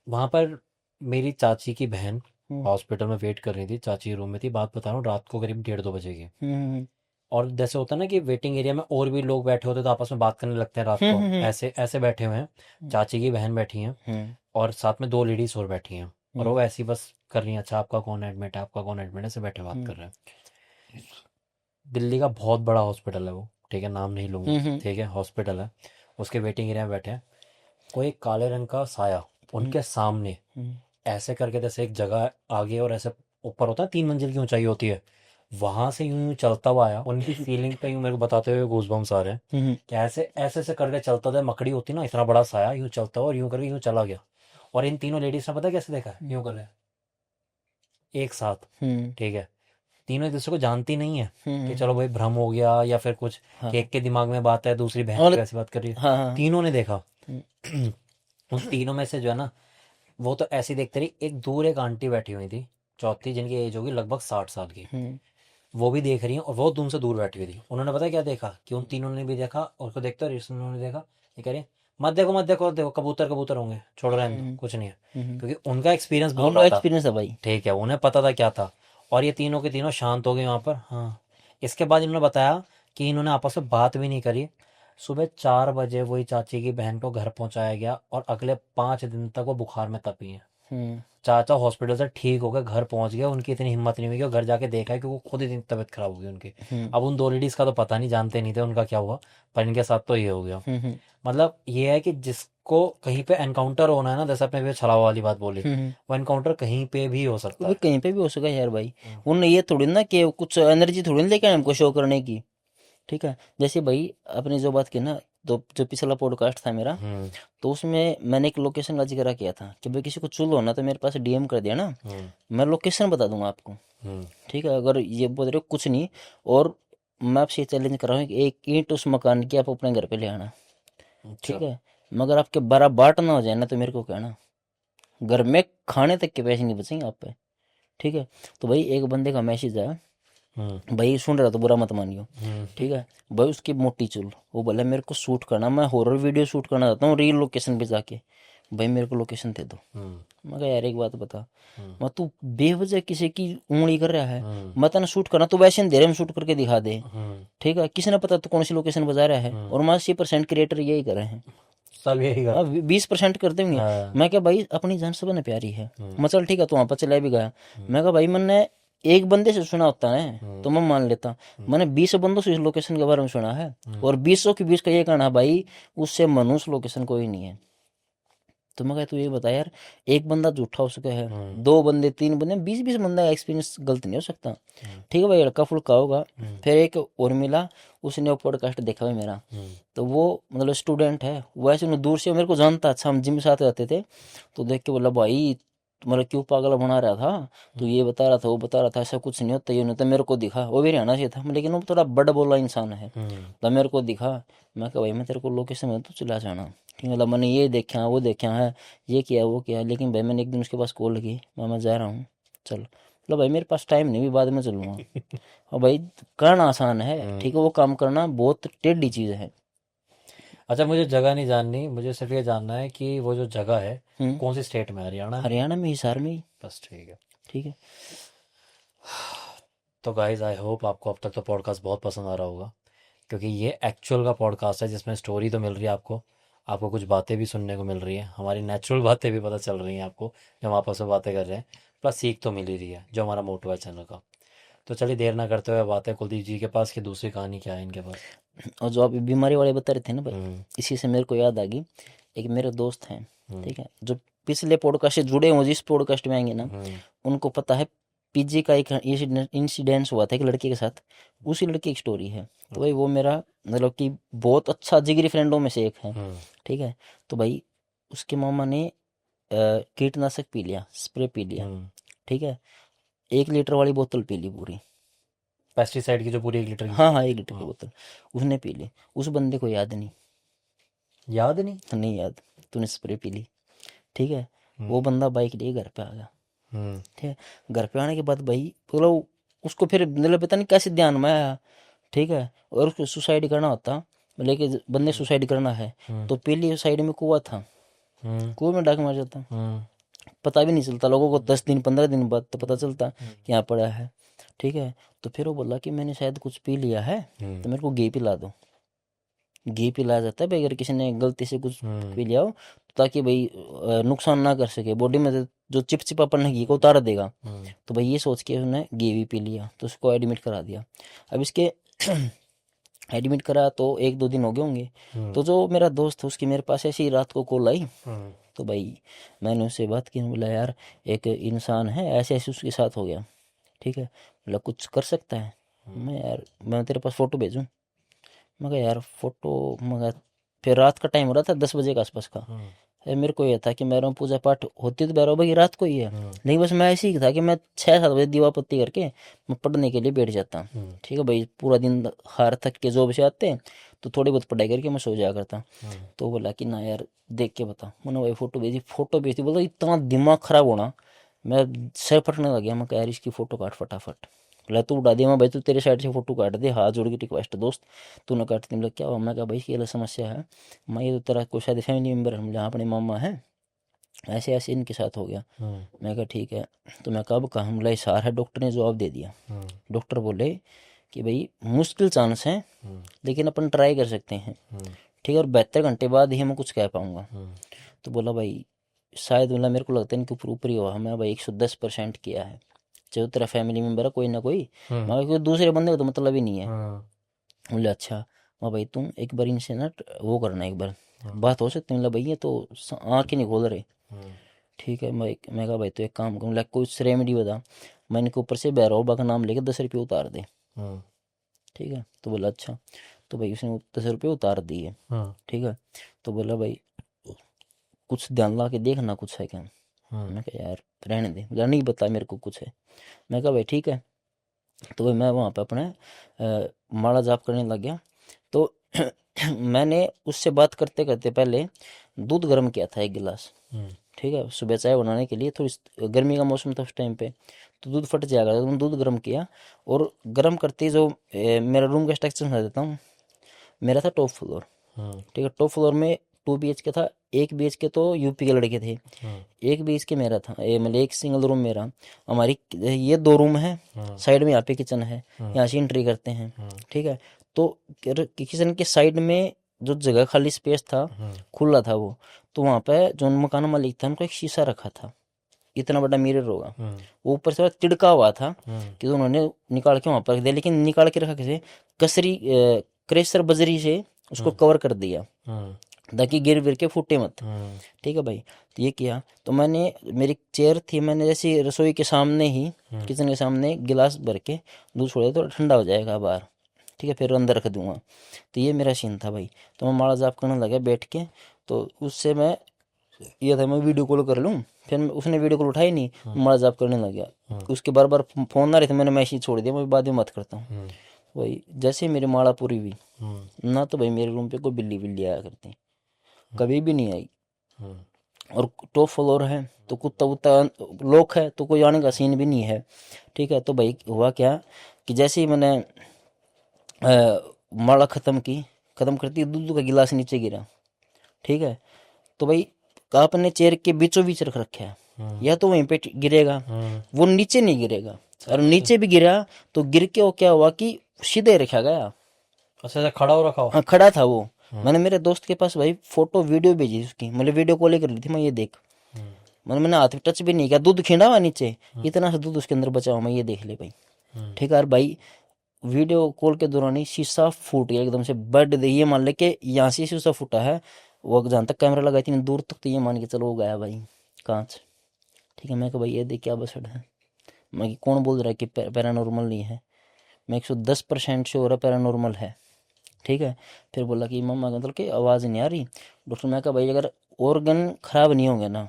[SPEAKER 2] वहाँ पर मेरी चाची की बहन हॉस्पिटल में वेट कर रही थी, चाची रूम में थी, बात बता रहा हूँ रात को करीब 1:30-2 बजे की। और जैसे होता है ना कि वेटिंग एरिया में और भी लोग बैठे होते तो आपस में बात करने लगते हैं रात को, ऐसे ऐसे बैठे हुए हैं। चाची की बहन बैठी हैं और साथ में 2 लेडीज और बैठी हैं, और वो ऐसी बस कर रही हैं, अच्छा आपका कौन एडमिट है, आपका कौन एडमिट है, ऐसे बैठे बात कर रहे हैं। दिल्ली का बहुत बड़ा हॉस्पिटल है वो, ठीक है, नाम नहीं लूंगा, ठीक है, हॉस्पिटल है, उसके वेटिंग एरिया में बैठे हैं। कोई काले रंग का साया उनके सामने ऐसे करके, जैसे एक जगह आगे और ऐसे ऊपर होता है, 3 मंजिल की ऊंचाई होती है, वहां से यूं यूं चलता हुआ आया, उनकी सीलिंग पे यूं, मेरे को बताते हुए गूज़बम्स आ रहे हैं कि ऐसे ऐसे ऐसे करके चलता था, मकड़ी होती ना, इतना बड़ा साया यूं चलता हुआ और यूं करके यूं चला गया। और इन तीनों लेडीज ने पता कैसे देखा, यूं कर रहे एक साथ, ठीक है, तीनों एक दूसरे को जानती नहीं है कि चलो भाई भ्रम हो गया या फिर कुछ, कि एक के दिमाग में बात है, दूसरी बहन की वैसी बात कर रही है। तीनों ने देखा। उन तीनों में से जो है ना, वो तो ऐसे ही देखते रही। एक दूर एक आंटी बैठी हुई थी, चौथी, जिनकी एज होगी लगभग 60 साल की। वो भी देख रही हैं और वो तुमसे दूर बैठी हुई थी। उन्होंने पता है क्या देखा, कि उन तीनों ने भी देखा, और उसको देखते और उन्होंने देखा, ये कह रही हैं, मत देखो मत देखो, देखो कबूतर कबूतर होंगे, छोड़ो, रहने दो, कुछ नहीं है। क्योंकि उनका एक्सपीरियंस
[SPEAKER 1] हाँ,
[SPEAKER 2] बोल
[SPEAKER 1] उनका
[SPEAKER 2] रहा था,
[SPEAKER 1] एक्सपीरियंस है भाई।
[SPEAKER 2] ठीक है, उन्हें पता था क्या था। और ये तीनों के तीनों शांत हो गए वहां पर। हाँ, इसके बाद इन्होंने बताया कि इन्होंने आपस में बात भी नहीं करी। सुबह 4 बजे वही चाची की बहन को घर पहुंचाया गया, और अगले 5 दिन तक वो बुखार में तपी हैं।
[SPEAKER 1] हम्म।
[SPEAKER 2] चाचा हॉस्पिटल से ठीक होकर घर पहुंच गया, उनकी इतनी हिम्मत नहीं हुई कि वो घर जाके देखा है, क्योंकि खुद इतनी तबीयत खराब हो गई उनकी। अब उन दो लेडीज का तो पता नहीं, जानते नहीं थे उनका क्या हुआ, पर इनके साथ तो ये हो गया। मतलब ये है कि जिसको कहीं पे एनकाउंटर होना है ना, जैसे आपने छलावा वाली बात बोली, वो एनकाउंटर कहीं पे भी हो सकता
[SPEAKER 1] वो भी
[SPEAKER 2] है।
[SPEAKER 1] कहीं पे भी हो सका यार भाई। उन्हें ये थोड़ी ना कि कुछ एनर्जी थोड़ी ना लेके आए हमको शो करने की। ठीक है, जैसे भाई आपने जो बात की ना, तो जो पिछला पॉडकास्ट था मेरा,
[SPEAKER 2] हम्म।
[SPEAKER 1] तो उसमें मैंने एक लोकेशन का जिक्र किया था कि भाई किसी को चुल हो ना तो मेरे पास डीएम कर दिया ना, मैं लोकेशन बता दूंगा आपको। ठीक है, अगर ये बोल रहे हो कुछ नहीं, और मैं आपसे चैलेंज कर रहा हूँ कि एक ईंट उस मकान की आप अपने घर पे ले आना। ठीक है, मगर आपके 12 बाट ना हो जाए ना तो मेरे को कहना, घर में खाने तक के पैसे नहीं बचेंगे आप पे। ठीक है, तो भाई एक बंदे का मैसेज आया, भाई सुन रहा तो बुरा मत मानियो। ठीक है भाई, उसकी मोटी चुल, वो बोला मेरे को शूट करना, मैं हॉरर वीडियो शूट करना चाहता हूँ रियल लोकेशन पे जाके, भाई मेरे को लोकेशन दे दो। मैं कहा यार एक बात बता, मैं तू बेवजह किसी की उंगली कर रहा है, मैं तेना शूट करना तो वैसे अंधेरे में शूट करके दिखा दे। ठीक है, किसी ने पता तो कौन सी लोकेशन बजा रहा है, और 80% क्रिएटर यही कर रहे हैं।
[SPEAKER 2] सब यही
[SPEAKER 1] हाँ,
[SPEAKER 2] करते
[SPEAKER 1] 20% कर देंगे।
[SPEAKER 2] हाँ।
[SPEAKER 1] मैं क्या भाई अपनी जान सबने प्यारी है, मैं चल ठीक है तो वहां पर चला भी गया। मैं कहा भाई मैंने एक बंदे से सुना होता है तो मैं मान लेता, मैंने 20 बंदों से इस लोकेशन के बारे में सुना है, और 20 के 20 का ये कहना भाई उससे मनुष्य लोकेशन कोई नहीं है। तो मैं कहा तू ये बता यार, एक बंदा झूठा हो सके है, 2 बंदे 3 बंदे 20 बंदा एक्सपीरियंस गलत नहीं हो सकता। ठीक है भाई, लड़का फुल्का होगा। फिर एक और मिला, उसने वो पॉडकास्ट देखा हुआ मेरा, तो वो मतलब स्टूडेंट है, वो ऐसे उन्हें दूर से मेरे को जानता, अच्छा हम जिम साथ रहते थे, तो देख के बोला भाई मतलब क्यों पागल बना रहा था, तो ये बता रहा था वो बता रहा था, ऐसा कुछ नहीं होता ये नहीं होता। मेरे को दिखा वो भी हरियाणा से था, लेकिन वो थोड़ा बड़ा बोला इंसान है, तो मेरे को दिखा। मैं कहा भाई मैं तेरे को लोकेशन में तो चला जाना। ठीक है, मतलब मैंने ये देखा वो देखा है, ये किया वो किया, लेकिन भाई मैंने एक दिन उसके पास कॉल की, मैं जा रहा हूँ चल, बोला भाई मेरे पास टाइम नहीं भी बाद में चलूँगा। और भाई करना आसान है, ठीक है, वो काम करना बहुत टेढ़ी चीज़ है।
[SPEAKER 2] अच्छा, मुझे जगह नहीं जाननी, मुझे सिर्फ ये जानना है कि वो जो जगह है
[SPEAKER 1] हम्म,
[SPEAKER 2] कौन सी स्टेट में है, हरियाणा में?
[SPEAKER 1] हरियाणा में, हिसार में ही।
[SPEAKER 2] बस ठीक है।
[SPEAKER 1] ठीक है।
[SPEAKER 2] तो गाइज आई होप आपको अब तक तो पॉडकास्ट बहुत पसंद आ रहा होगा, क्योंकि ये एक्चुअल का पॉडकास्ट है जिसमें स्टोरी तो मिल रही है आपको, आपको कुछ बातें भी सुनने को मिल रही हैं, हमारी नेचुरल बातें भी पता चल रही हैं आपको, जो हम आपस में बातें कर रहे हैं, प्लस सीख तो मिल ही रही है, जो हमारा मोटो है चैनल का। तो चलिए देर ना करते हुए बातें कुलदीप जी के पास, कि दूसरी कहानी क्या है इनके पास।
[SPEAKER 1] और जो आप बीमारी वाले बता रहे थे ना भाई, इसी से मेरे को याद आ गई, एक मेरे दोस्त हैं, ठीक है, जो पिछले पॉडकास्ट से जुड़े हुए जिस पॉडकास्ट में आएंगे ना, उनको पता है पीजी का एक इंसिडेंस हुआ था एक लड़के के साथ, उसी लड़की की स्टोरी है। तो भाई वो मेरा मतलब कि बहुत अच्छा जिगरी फ्रेंडों में से एक है। ठीक है, तो भाई उसके मामा ने कीटनाशक पी लिया, स्प्रे पी लिया। ठीक है, 1 लीटर वाली बोतल पी ली पूरी।
[SPEAKER 2] पेस्टिसाइड की जो पूरी 1 लीटर की?
[SPEAKER 1] हाँ हाँ, 1 लीटर की बोतल उसने पी ली। उस बंदे को याद नहीं,
[SPEAKER 2] याद नहीं?
[SPEAKER 1] नहीं याद, तूने स्प्रे पी ली। ठीक है, वो बंदा बाइक लिए घर पे आ गया। ठीक है, घर पे आने के बाद भाई बोलो उसको फिर मतलब पता नहीं कैसे ध्यान में आया। ठीक है, और उसको सुसाइड करना होता, लेकिन बंदे सुसाइड करना है तो पहली साइड में कुआं था, कुएं में डाक मार जाता, पता भी नहीं चलता लोगों को, 10 दिन 15 दिन बाद तो पता चलता कि यहाँ पड़ा है। ठीक है, तो फिर वो बोला कि मैंने शायद कुछ पी लिया है, तो मेरे को घी पिला दो। घी पिलाया जाता है भाई अगर किसी ने गलती से कुछ पी लिया हो, ताकि भाई नुकसान ना कर सके बॉडी में, जो चिपचिपापन है घी को उतार देगा। तो भाई ये सोच के उसने घी भी पी लिया, तो उसको एडमिट करा दिया। अब इसके एडमिट करा तो 1-2 दिन हो गए होंगे, तो जो मेरा दोस्त था उसकी मेरे पास ऐसी ही रात को कॉल आई। तो भाई मैंने उससे बात की, बोला यार एक इंसान है ऐसे ऐसे उसके साथ हो गया। ठीक है, बोला कुछ कर सकता है? मैं तेरे पास फ़ोटो भेजूँ? मैं कहा यार फोटो, मगर फिर रात का टाइम हो रहा था 10 बजे के आसपास का। मेरे को ये था कि मेरा पूजा पाठ होती तो 12 बजे रात को ही है, नहीं बस मैं ऐसे ही था कि मैं 6-7 बजे दीवा पत्ती करके मैं पढ़ने के लिए बैठ जाता। ठीक है भाई, पूरा दिन हार थक के जॉब से आते तो थोड़ी बहुत पढ़ाई करके मैं सो जाया करता। तो बोला कि ना यार देख के बता। मैंने भाई फोटो भेजी, बोला इतना दिमाग खराब होना, मैं सर फटने लग गया। मैं कह यार इसकी फोटो काट फटाफट। बोला तू उड़ा दिया। मैं भाई तू तेरे साइड से फोटो काट दे, हाथ जोड़ के रिक्वेस्ट दोस्त, तूने काट दी। मतलब क्या हुआ? मैं कहा भाई ये समस्या है, मैं ये तो तेरा कोई शायद फैमिली मेम्बर है, जहाँ अपने मामा है, ऐसे ऐसे इनके साथ हो गया। मैं कहा ठीक है। तो मैं कब कहा? हमला इशार है। डॉक्टर ने जवाब दे दिया। डॉक्टर बोले कि भाई मुश्किल चांस है, लेकिन अपन ट्राई कर सकते हैं, ठीक है, और 72 घंटे बाद ही मैं कुछ कह पाऊंगा। तो बोला भाई शायद, मतलब मेरे को लगता है इनके ऊपर ऊपर ही हुआ। मैं भाई 110% किया है, चाहे तेरा फैमिली मेम्बर है कोई ना कोई, मैं कोई दूसरे बंदे को तो मतलब ही नहीं है। बोले अच्छा। मैं भाई तुम एक बार इनसे ना वो करना, एक बार बात हो सकती है। मतलब भाई ये तो आँख ही नहीं खोल रहे। ठीक है। मैं कहा भाई तो एक काम करूँ, लाइक कुछ रेमेडी बता। मैं इनके ऊपर से बैरोबा का नाम लेके 10 रुपये उतार दे। ठीक है। तो बोला अच्छा। तो भाई उसने 10 रुपये उतार दिए। ठीक है। तो बोला भाई कुछ ध्यान ला के देखना कुछ है क्या। मैं कहा यार रहने दे, बोला नहीं बता मेरे को कुछ है। मैं कहा भाई ठीक है। तो भाई मैं वहाँ पे अपने माला जाप करने लग गया। तो मैंने उससे बात करते करते पहले दूध गर्म किया था 1 गिलास। ठीक है। सुबह चाय बनाने के लिए, थोड़ी गर्मी का मौसम था उस टाइम पे, तो दूध फट जाएगा। तो मैंने दूध गर्म किया, और गर्म करते ही जो मेरा रूम का स्ट्रक्चर समझा देता हूँ। मेरा था टॉप फ्लोर। ठीक है। टॉप फ्लोर में 2 BHK था। 1 BHK तो यूपी के लड़के थे, 1 BHK मेरा था। मतलब एक सिंगल रूम मेरा। हमारी ये 2 रूम है, साइड में यहाँ पे किचन है, यहाँ से एंट्री करते हैं। ठीक है। तो किचन के साइड में जो जगह खाली स्पेस था, खुला था वो, तो वहाँ पे जो मकान मालिक था उनको एक शीशा रखा था, इतना बड़ा मिरर होगा, वो ऊपर से तिड़का हुआ था कि तो उन्होंने निकाल के वहां पर रख दिया। लेकिन निकाल के रखा कैसे? कसरी क्रेशर बजरी से उसको कवर कर दिया, ताकि गिर गिर के फूटे मत। ठीक है भाई। तो ये किया। तो मैंने, मेरी चेयर थी, मैंने जैसे रसोई के सामने ही, किचन के सामने गिलास भर के दूध छोड़ दिया, तो ठंडा हो जाएगा बाहर। ठीक है। फिर अंदर रख दूंगा। तो ये मेरा सीन था भाई। तो मैं माला जाप करने लगा बैठ के। तो उससे मैं ये था मैं वीडियो कॉल कर लूँ, फिर उसने वीडियो कॉल उठाई नहीं, माला जाप करने लग गया। उसके बार बार फोन आ रहे थे, मैंने मैसेज छोड़ दिया, मैं बाद में मत करता हूँ। भाई जैसे ही मेरी माला पूरी हुई ना, तो भाई मेरे रूम पे कोई बिल्ली बिल्ली आया करती, कभी भी नहीं आई। और टॉप फ्लोर है तो कुत्ता वुत्ता लॉक है, तो कोई आने का सीन भी नहीं है। ठीक है। तो भाई हुआ क्या कि जैसे ही मैंने माला खत्म करती, दूध का गिलास नीचे गिरा। ठीक है। तो भाई आपने चेयर के बीचों बीच रख रखा है, या तो वहीं पे गिरेगा, वो नीचे नहीं गिरेगा। और नीचे भी गिरा तो गिर के वो क्या हुआ कि सीधे रखा गया।
[SPEAKER 2] अच्छा खड़ा हो रखा हो?
[SPEAKER 1] हाँ खड़ा था वो। मैंने मेरे दोस्त के पास भाई फोटो वीडियो भेजी उसकी, मतलब वीडियो कॉल कर ली थी मैं, ये देख। मैंने हाथ टच भी नहीं किया, दूध खिंडा हुआ नीचे, इतना सा दूध उसके अंदर बचा हुआ, मैं ये देख ले भाई। ठीक है। और भाई वीडियो कॉल के दौरान ही शीशा फूट गया एकदम से, बेड दे, ये मान ले कि यहाँ से शीशा फूटा है, वो जहाँ तक कैमरा लगाई थी दूर तक, तो ये मान के चलो वो गया भाई कांच। ठीक है। मैं कहा भाई ये देख क्या बसड़ है। मैं कि कौन बोल रहा है कि पैरानॉर्मल नहीं है? मैं 110% श्योर है पैरानॉर्मल है। ठीक है। फिर बोला कि मम्मा मतलब कि आवाज़ नहीं आ रही। डॉक्टर, मैं कहा भाई अगर ऑर्गन खराब नहीं होंगे ना,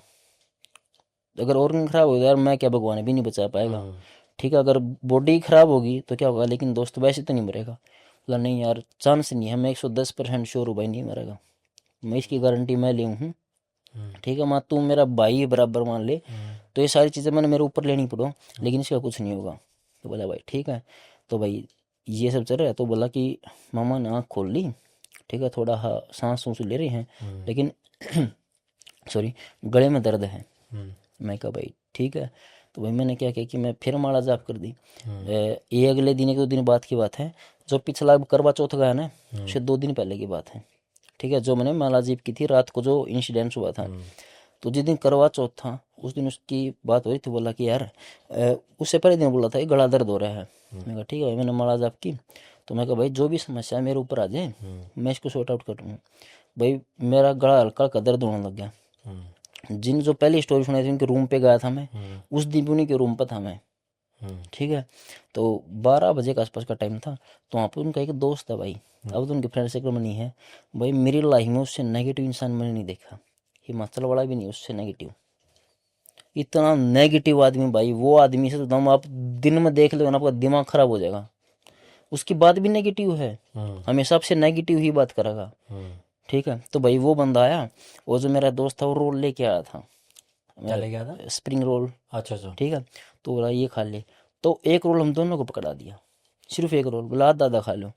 [SPEAKER 1] अगर ऑर्गन खराब हो गया यार, मैं क्या, भगवान भी नहीं बचा पाएगा। ठीक है। अगर बॉडी खराब होगी तो क्या होगा, लेकिन दोस्त वैसे तो नहीं मरेगा। बोला नहीं यार चांस नहीं है, मैं 110% श्योर हूँ भाई नहीं मरेगा, मैं इसकी गारंटी मैं ले हूँ। ठीक है। माँ तू मेरा भाई बराबर मान ले, तो ये सारी चीज़ें मैंने मेरे ऊपर लेनी पड़ो, लेकिन इसका कुछ नहीं होगा। तो बोला भाई ठीक है। तो भाई ये सब चल रहा है। तो बोला कि मामा ने आँख खोल ली। ठीक है। थोड़ा हाँ सांस सूस ले रही हैं, लेकिन सॉरी गले में दर्द है। मैं कहा भाई ठीक है। तो भाई मैंने क्या किया कि मैं फिर माला जाप कर दी। ये अगले दिन 1-2 दिन बाद की बात है। जो पिछला करवा चौथ गया ना, उससे 2 दिन पहले की बात है। ठीक है। जो मैंने माला जाप की थी रात को, जो इंसिडेंस हुआ था, तो जिस दिन करवा चौथ था उस दिन उसकी बात हुई थी। बोला कि यार उससे पहले दिन बोला था गला दर्द हो रहा है। मैं कहा ठीक है। मैंने माला जाप की। तो मैं कहा भाई जो भी समस्या है मेरे ऊपर आ जाए, मैं इसको सॉर्ट आउट करूँगा। भाई मेरा गला हल्का हल्का दर्द होने लग गया। जिन जो पहली स्टोरी सुनाई थी उनके रूम पे गया था मैं, उस दिन भी उन्हीं के रूम पर था मैं। ठीक है। तो 12 बजे के आसपास का टाइम था। तो वहाँ पे उनका एक दोस्त था भाई, अब तो उनके फ्रेंड सर्कल में नहीं है भाई। मेरी लाइफ में उससे नेगेटिव इंसान मैंने नहीं देखा, हिमाचल वाला भी नहीं उससे नेगेटिव, इतना नेगेटिव आदमी भाई। वो आदमी से तो दम आप दिन में देख लो ना, आपका दिमाग खराब हो जाएगा। उसकी बात भी नेगेटिव है, हमेशा सबसे नेगेटिव ही बात करेगा। ठीक है, तो भाई वो बंदा आया, वो जो मेरा दोस्त था वो रोल लेके आया था,
[SPEAKER 2] क्या ले गया था?
[SPEAKER 1] Spring roll.
[SPEAKER 2] अच्छा अच्छा।
[SPEAKER 1] ठीक है, तो बोला ये खा ले, तो एक रोल हम दोनों को पकड़ा दिया, सिर्फ एक रोल, बोला दादा खा लो।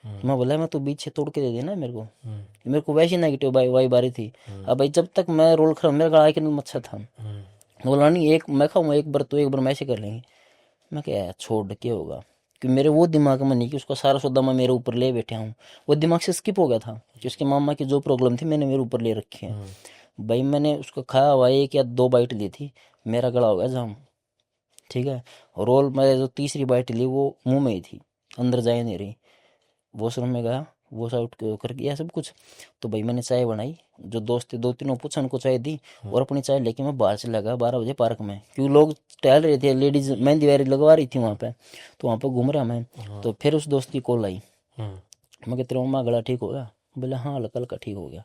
[SPEAKER 1] मैं बोला मैं तो बीच से तोड़ के दे देना मेरे को, मेरे को वैसी नेगेटिव वाई बारी थी। अब भाई जब तक मैं रोल खा मेरा गला के मच्छर था, बोला नहीं एक मैं खाऊंगा, एक बार तो एक बार मैं ऐसे कर लेंगे। मैं क्या छोड़ के होगा, कि मेरे वो दिमाग में नहीं कि उसका सारा सौदा मैं मेरे ऊपर ले बैठा हूँ, वो दिमाग से स्किप हो गया था कि उसके मामा की जो प्रॉब्लम थी मैंने मेरे ऊपर ले रखी है। भाई मैंने उसको खाया हुआ 1 या 2 बाइट ली थी, मेरा गला हो गया जाम। ठीक है, रोल मैं जो तीसरी बाइट ली वो मुंह में ही थी, अंदर जा ही नहीं रही। वॉशरूम में गया, वॉश आउट कर गया सब कुछ। तो भाई मैंने चाय बनाई, जो दोस्त थे 2-3 पूछा, उनको चाय दी, और अपनी चाय लेके मैं बाहर से लगा 12 बजे पार्क में, क्योंकि लोग टहल रहे थे, लेडीज मेहंदी वगैरह लगवा रही थी वहाँ पे, तो वहाँ पे घूम रहा मैं। तो फिर उस दोस्त की कॉल आई, मैं कहते रहा गला ठीक हो गया? बोले हाँ हल्का हल्का ठीक हो गया।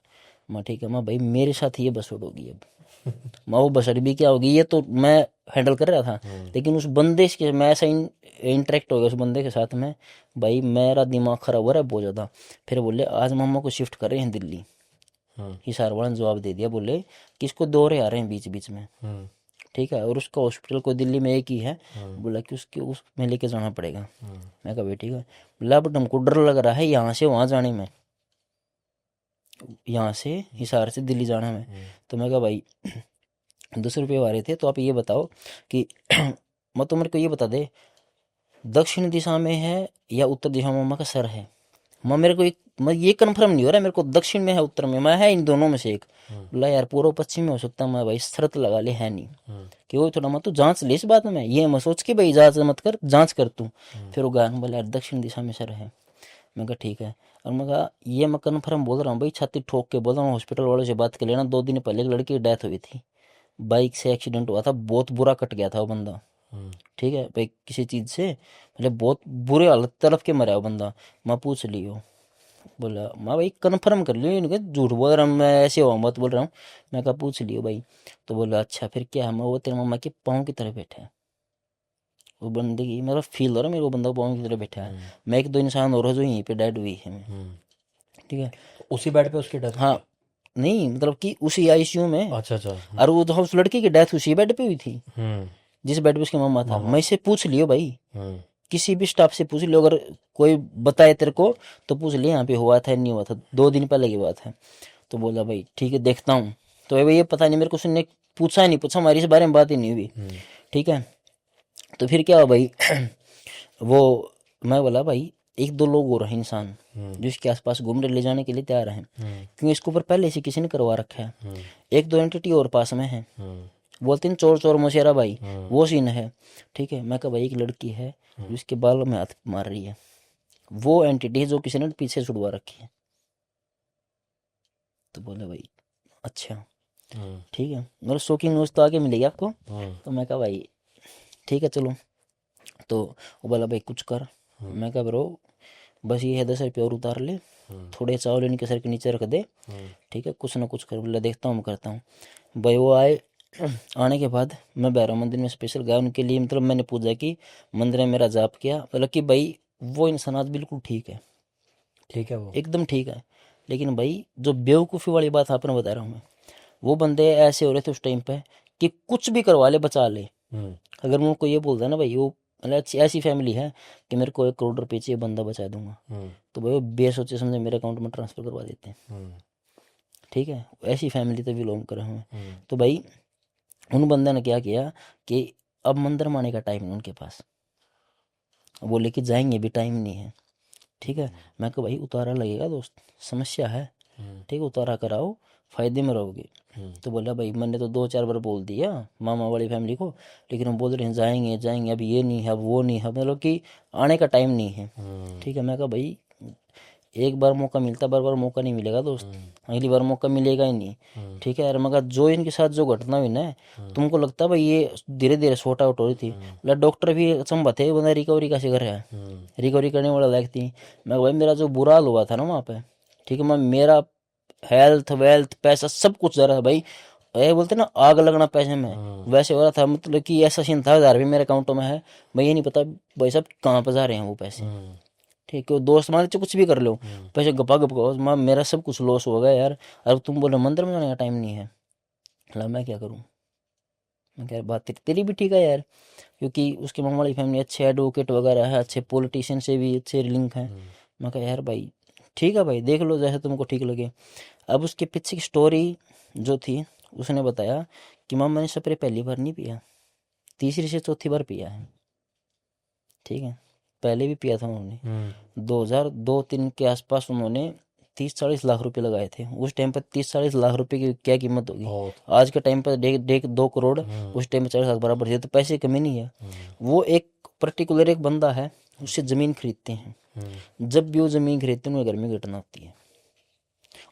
[SPEAKER 1] मैं ठीक है, मैं भाई मेरे साथ ये बसड़ होगी अब, मैं वो बसड़ भी क्या होगी ये तो मैं हैंडल कर रहा था, लेकिन उस बंदे के मैं ऐसा इंटरेक्ट हो गया उस बंदे के साथ में, भाई मेरा दिमाग खराब हो रहा है बहुत ज़्यादा। फिर बोले आज मामा को शिफ्ट कर रहे हैं दिल्ली। हिसार वाला ने जवाब दे दिया, बोले किसको दौरे आ रहे हैं बीच बीच में। ठीक है, और उसका हॉस्पिटल को दिल्ली में एक ही है, बोला कि उसके उसमें लेके जाना पड़ेगा। मैं कहा भाई ठीक है। बोला बट हमको डर लग रहा है यहाँ से वहाँ जाने में, यहाँ से हिसार से दिल्ली जाना में। तो मैं कहा भाई 10 रुपये आ रहे थे, तो आप ये बताओ कि मैं तो मेरे को ये बता दे दक्षिण दिशा में है या उत्तर दिशा में मामा का सर है। माँ मेरे को एक मैं ये कंफर्म नहीं हो रहा मेरे को दक्षिण में है उत्तर में, मैं है इन दोनों में से एक। बोला यार पूर्व पश्चिम में हो सकता है। मैं भाई शर्त लगा ले है नहीं, कि वो थोड़ा मत तू जांच ले इस बात में, ये मत सोच के भाई जांच मत कर, जांच कर तू। फिर वो गान बोला यार दक्षिण दिशा में सर है। मैं कहा ठीक है, और मैं कहा ये मैं कन्फर्म बोल रहा हूँ भाई, छाती ठोक के बोल रहा हूँ, हॉस्पिटल वालों से बात कर लेना। 2 दिन पहले एक लड़की की डेथ हुई थी, बाइक से एक्सीडेंट हुआ था, बहुत बुरा कट गया था वो बंदा। ठीक है भाई, किसी चीज़ से मतलब बहुत बुरे हालत तड़प के मरा वो बंदा। मैं पूछ लियो, बोला माँ भाई कन्फर्म कर लियो, इनके झूठ बोल रहा हूँ मैं, ऐसे हुआ मत बोल रहा हूँ। मैं कहा पूछ लियो भाई। तो बोला अच्छा फिर क्या है? मैं वो तेरे मामा के पाँव की तरह बैठा है, वो बंदे की मेरा फील हो रहा है मेरे को, बंदा पाँव की तरह बैठा है। मैं 1-2 इंसान और जो यहीं पे डेड हुई है। ठीक है,
[SPEAKER 2] उसी बेड पे उसकी डेथ?
[SPEAKER 1] हाँ नहीं मतलब कि उसी आईसीयू में।
[SPEAKER 2] अच्छा अच्छा।
[SPEAKER 1] और वो जो उस लड़की की डेथ उसी बेड पे हुई थी जिस बेड पे उसके मामा था। मैं इसे पूछ लियो भाई, किसी भी स्टाफ से पूछ लियो, अगर कोई बताए तेरे को तो पूछ लियो यहाँ पे हुआ था नहीं हुआ था, 2 दिन पहले की बात है। तो बोला भाई ठीक है देखता हूँ। तो भाई ये पता नहीं मेरे को, उसने पूछा नहीं पूछा, हमारी इस बारे में बात ही नहीं हुई। ठीक है, तो फिर क्या हुआ भाई वो मैं बोला भाई 1-2 लोग और हैं इंसान जो इसके आसपास घूम रहे, ले जाने के लिए तैयार हैं, क्योंकि इसके ऊपर पहले से किसी ने करवा रखा है। 1-2 एंटिटी और पास में है, बोलते हैं चोर चोर मोशेरा भाई, वो सीन है। ठीक है, मैं कहा भाई एक लड़की है जो इसके बालों में हाथ मार रही है, वो एंटिटी है जो किसी ने पीछे छुड़वा रखी है। तो बोले भाई अच्छा ठीक है, मतलब शॉकिंग न्यूज़ तो आगे मिलेगी आपको। तो मैं कहा भाई ठीक है चलो। तो वो बोला भाई कुछ कर। मैं कहा ब्रो बस ये है 10 रुपये और उतार ले, थोड़े चावल इनके सर के नीचे रख दे, ठीक है कुछ ना कुछ कर। बोला देखता हूँ मैं करता हूँ। भाई वो आए, आने के बाद मैं भैरव मंदिर में स्पेशल गया उनके लिए, मतलब मैंने पूजा की, मंदिर में मेरा जाप किया। मतलब कि भाई वो इंसान आज बिल्कुल ठीक है,
[SPEAKER 2] ठीक है वो
[SPEAKER 1] एकदम ठीक है। लेकिन भाई जो बेवकूफ़ी वाली बात आपने बता रहा हूँ मैं, वो बंदे ऐसे हो रहे थे उस टाइम पे कि कुछ भी करवा ले बचा ले। अगर मैं उनको ये बोलता ना भाई वो मतलब ऐसी फैमिली है कि मेरे को 1 करोड़ रुपए चाहिए, बंदा बचा दूंगा, तो भाई वो बेसोचे समझे मेरे अकाउंट में ट्रांसफर करवा देते हैं। ठीक है, ऐसी फैमिली तो बिलोंग कर रहा हूँ। तो भाई उन बंदे ने क्या किया कि अब मंदिर में आने का टाइम नहीं उनके पास, वो लेके जाएंगे भी टाइम नहीं है। ठीक है, मैं कहा भाई उतारा लगेगा दोस्त, समस्या है, ठीक है उतारा कराओ, फायदे में रहोगे। तो बोला भाई मैंने तो 2-4 बार बोल दिया मामा वाली फैमिली को, लेकिन हम बोल रहे हैं जाएंगे जाएंगे, अब ये नहीं है अब वो नहीं है, मतलब कि आने का टाइम नहीं है। ठीक है, मैं कहा भाई एक बार मौका मिलता, बार बार मौका नहीं मिलेगा दोस्त, अगली बार मौका मिलेगा ही नहीं। ठीक है यार, मगर जो इनके साथ जो घटना हुई ना, तुमको लगता है भाई ये धीरे धीरे सॉर्ट आउट हो रही थी, मतलब डॉक्टर भी अचंभा थे बंदा रिकवरी कैसे कर रहा है, रिकवरी करने वाला लायक थी। मैं भाई मेरा जो बुरा हाल हुआ था ना वहाँ पे, ठीक है मैं मेरा हेल्थ वेल्थ पैसा सब कुछ जा रहा था भाई, ये बोलते ना आग लगना पैसे में, वैसे हो रहा था। मतलब कि ऐसा सीन था, 1000 भी मेरे अकाउंटों में है, मैं ये नहीं पता भाई साहब कहाँ पर जा रहे हैं वो पैसे। ठीक है, दोस्त मान लीजिए कुछ भी कर लो, पैसे गपा गप करो, मेरा सब कुछ लॉस हो गया यार, अब तुम बोल रहे मंदिर में जाने का टाइम नहीं है। ला मैं क्या करूँ? मैं कह बात तेरी भी ठीक है यार, क्योंकि उसके मामा वाली फैमिली अच्छे एडवोकेट वगैरह है, अच्छे पॉलिटिशियन से भी अच्छे लिंक हैं। मैं कहा यार भाई ठीक है भाई, देख लो जैसे तुमको ठीक लगे। अब उसके पीछे की स्टोरी जो थी, उसने बताया कि मामा मैंने स्प्रे पहली बार नहीं पिया, तीसरी से चौथी बार पिया है। ठीक है, पहले भी पिया था उन्होंने 2002-3 के आसपास, उन्होंने 30-40 लाख रुपए लगाए थे। उस टाइम पर 30-40 लाख रुपए की क्या कीमत होगी?
[SPEAKER 2] बहुत।
[SPEAKER 1] आज के टाइम पर 1.5-2 करोड़, उस टाइम में 40 लाख बराबर है, तो पैसे की कमी नहीं है। वो एक पर्टिकुलर एक बंदा है, उससे ज़मीन खरीदते हैं। जब भी वो ज़मीन खरीदते हैं उन्हें घर में घटना होती है।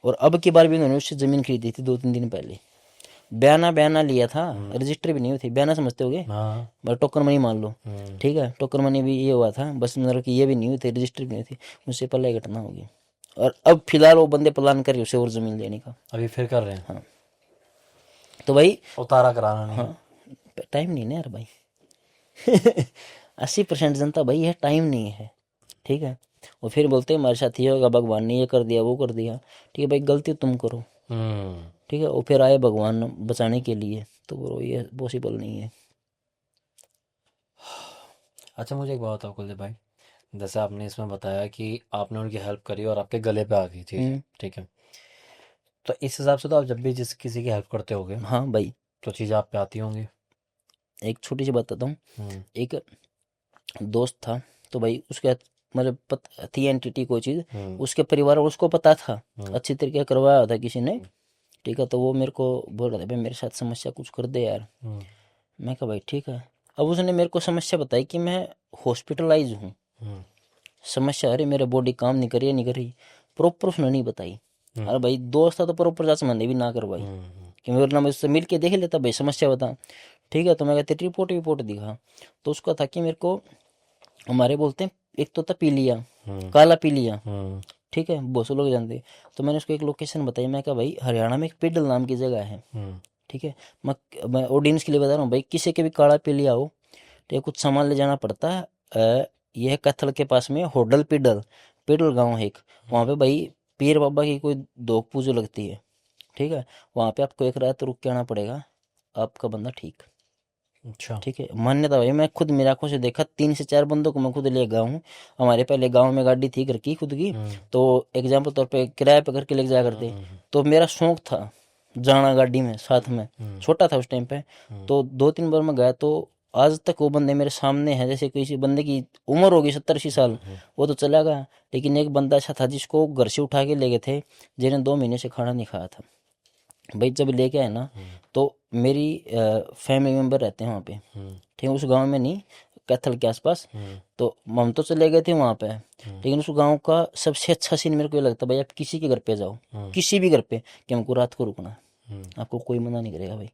[SPEAKER 1] और अब की बार भी उन्होंने उससे ज़मीन खरीदी थी 2-3 दिन पहले, बयाना लिया था, रजिस्टर भी नहीं हुई थी। बयाना समझते होगे?
[SPEAKER 2] हाँ।
[SPEAKER 1] बस टोकन मनी मान लो। ठीक है, टोकन मनी भी ये हुआ था, बस मतलब कि ये भी नहीं हुई थी, रजिस्टर भी नहीं थी, उससे पहले ये घटना होगी। और अब फिलहाल वो बंदे प्लान कर रहे उसे और ज़मीन लेने का।
[SPEAKER 2] अभी फिर कर रहे हैं।
[SPEAKER 1] हाँ, तो भाई
[SPEAKER 2] उतारा कराना नहीं।
[SPEAKER 1] हाँ, टाइम नहीं ना यार भाई 80% जनता भाई है, टाइम नहीं है। ठीक है, और फिर बोलते हैं हमारे साथ ये होगा, भगवान ने ये कर दिया वो कर दिया। ठीक है भाई, गलती तुम करो। ठीक है, और फिर आए भगवान बचाने के लिए, तो वो ये पॉसिबल नहीं है।
[SPEAKER 2] अच्छा मुझे एक बात बताओ कुलदीप भाई, जैसे आपने इसमें बताया कि आपने उनकी हेल्प करी और आपके गले पे आ गई चीज़, ठीक है, तो इस हिसाब से तो आप जब भी जिस किसी की हेल्प करते होगे
[SPEAKER 1] हाँ भाई,
[SPEAKER 2] तो चीज़ आप पे आती होंगी।
[SPEAKER 1] एक छोटी सी बात बताता हूँ। एक दोस्त था, तो भाई उसके मतलब थी एंटिटी कोई चीज़, उसके परिवार और उसको पता था, अच्छी तरीके करवाया था किसी ने। ठीक है, तो वो मेरे को बोल रहा था भाई मेरे साथ समस्या कुछ कर दे यार। मैं कहा भाई ठीक है। अब उसने मेरे को समस्या बताई कि मैं हॉस्पिटलाइज हूँ। समस्या, अरे मेरे बॉडी काम नहीं करी, नहीं करी, प्रॉपर उसने नहीं बताई। अरे भाई दोस्त था तो प्रॉपर जांच मैंने भी ना करवाई, कि मेरे नाम उससे मिल के देख लेता भाई समस्या बता। ठीक है, तो मैं कहते रिपोर्ट दिखा, तो उसका था कि मेरे को हमारे बोलते हैं एक तो था पीलिया, काला पीलिया। ठीक है, बहुत से लोग जानते। तो मैंने उसको एक लोकेशन बताई, मैं कहा भाई हरियाणा में एक पिडल नाम की जगह है। ठीक है, मैं ऑडियंस के लिए बता रहा हूँ भाई, किसी के भी काला पीलिया हो तो कुछ सामान ले जाना पड़ता है। यह कैथल के पास में होडल पिडल पिडल गांव है एक, वहाँ पे भाई पीर बाबा की कोई दोग पूजो लगती है। ठीक है, वहाँ पे आपको एक रात रुक के आना पड़ेगा, आपका बंदा ठीक।
[SPEAKER 2] अच्छा।
[SPEAKER 1] ठीक है, मान्यता भाई, मैं खुद मेरी आंखों से देखा, 3 से 4 बंदों को मैं खुद ले गया हूँ। हमारे पहले गांव में गाड़ी थी घर की खुद की, तो एग्जाम्पल तौर पे किराए पे करके ले जाया करते। तो मेरा शौक था जाना गाड़ी में साथ में, छोटा था उस टाइम पे। तो 2-3 बार मैं गया, तो आज तक वो बंदे मेरे सामने हैं। जैसे किसी बंदे की उम्र होगी 70-80 साल, वो तो चला गया, लेकिन एक बंदा ऐसा था जिसको घर से उठा के ले गए थे, जिन्हें 2 महीने से खाना नहीं खाया था। भाई जब लेके आए ना, तो मेरी फैमिली मेम्बर रहते हैं वहाँ पे। ठीक है, उस गांव में नहीं, कैथल के आसपास। तो हम तो चले गए थे वहाँ पे, लेकिन उस गांव का सबसे अच्छा सीन मेरे को ये लगता है भाई, आप किसी के घर पे जाओ, किसी भी घर पे, कि हमको रात को रुकना है, आपको कोई मना नहीं करेगा भाई।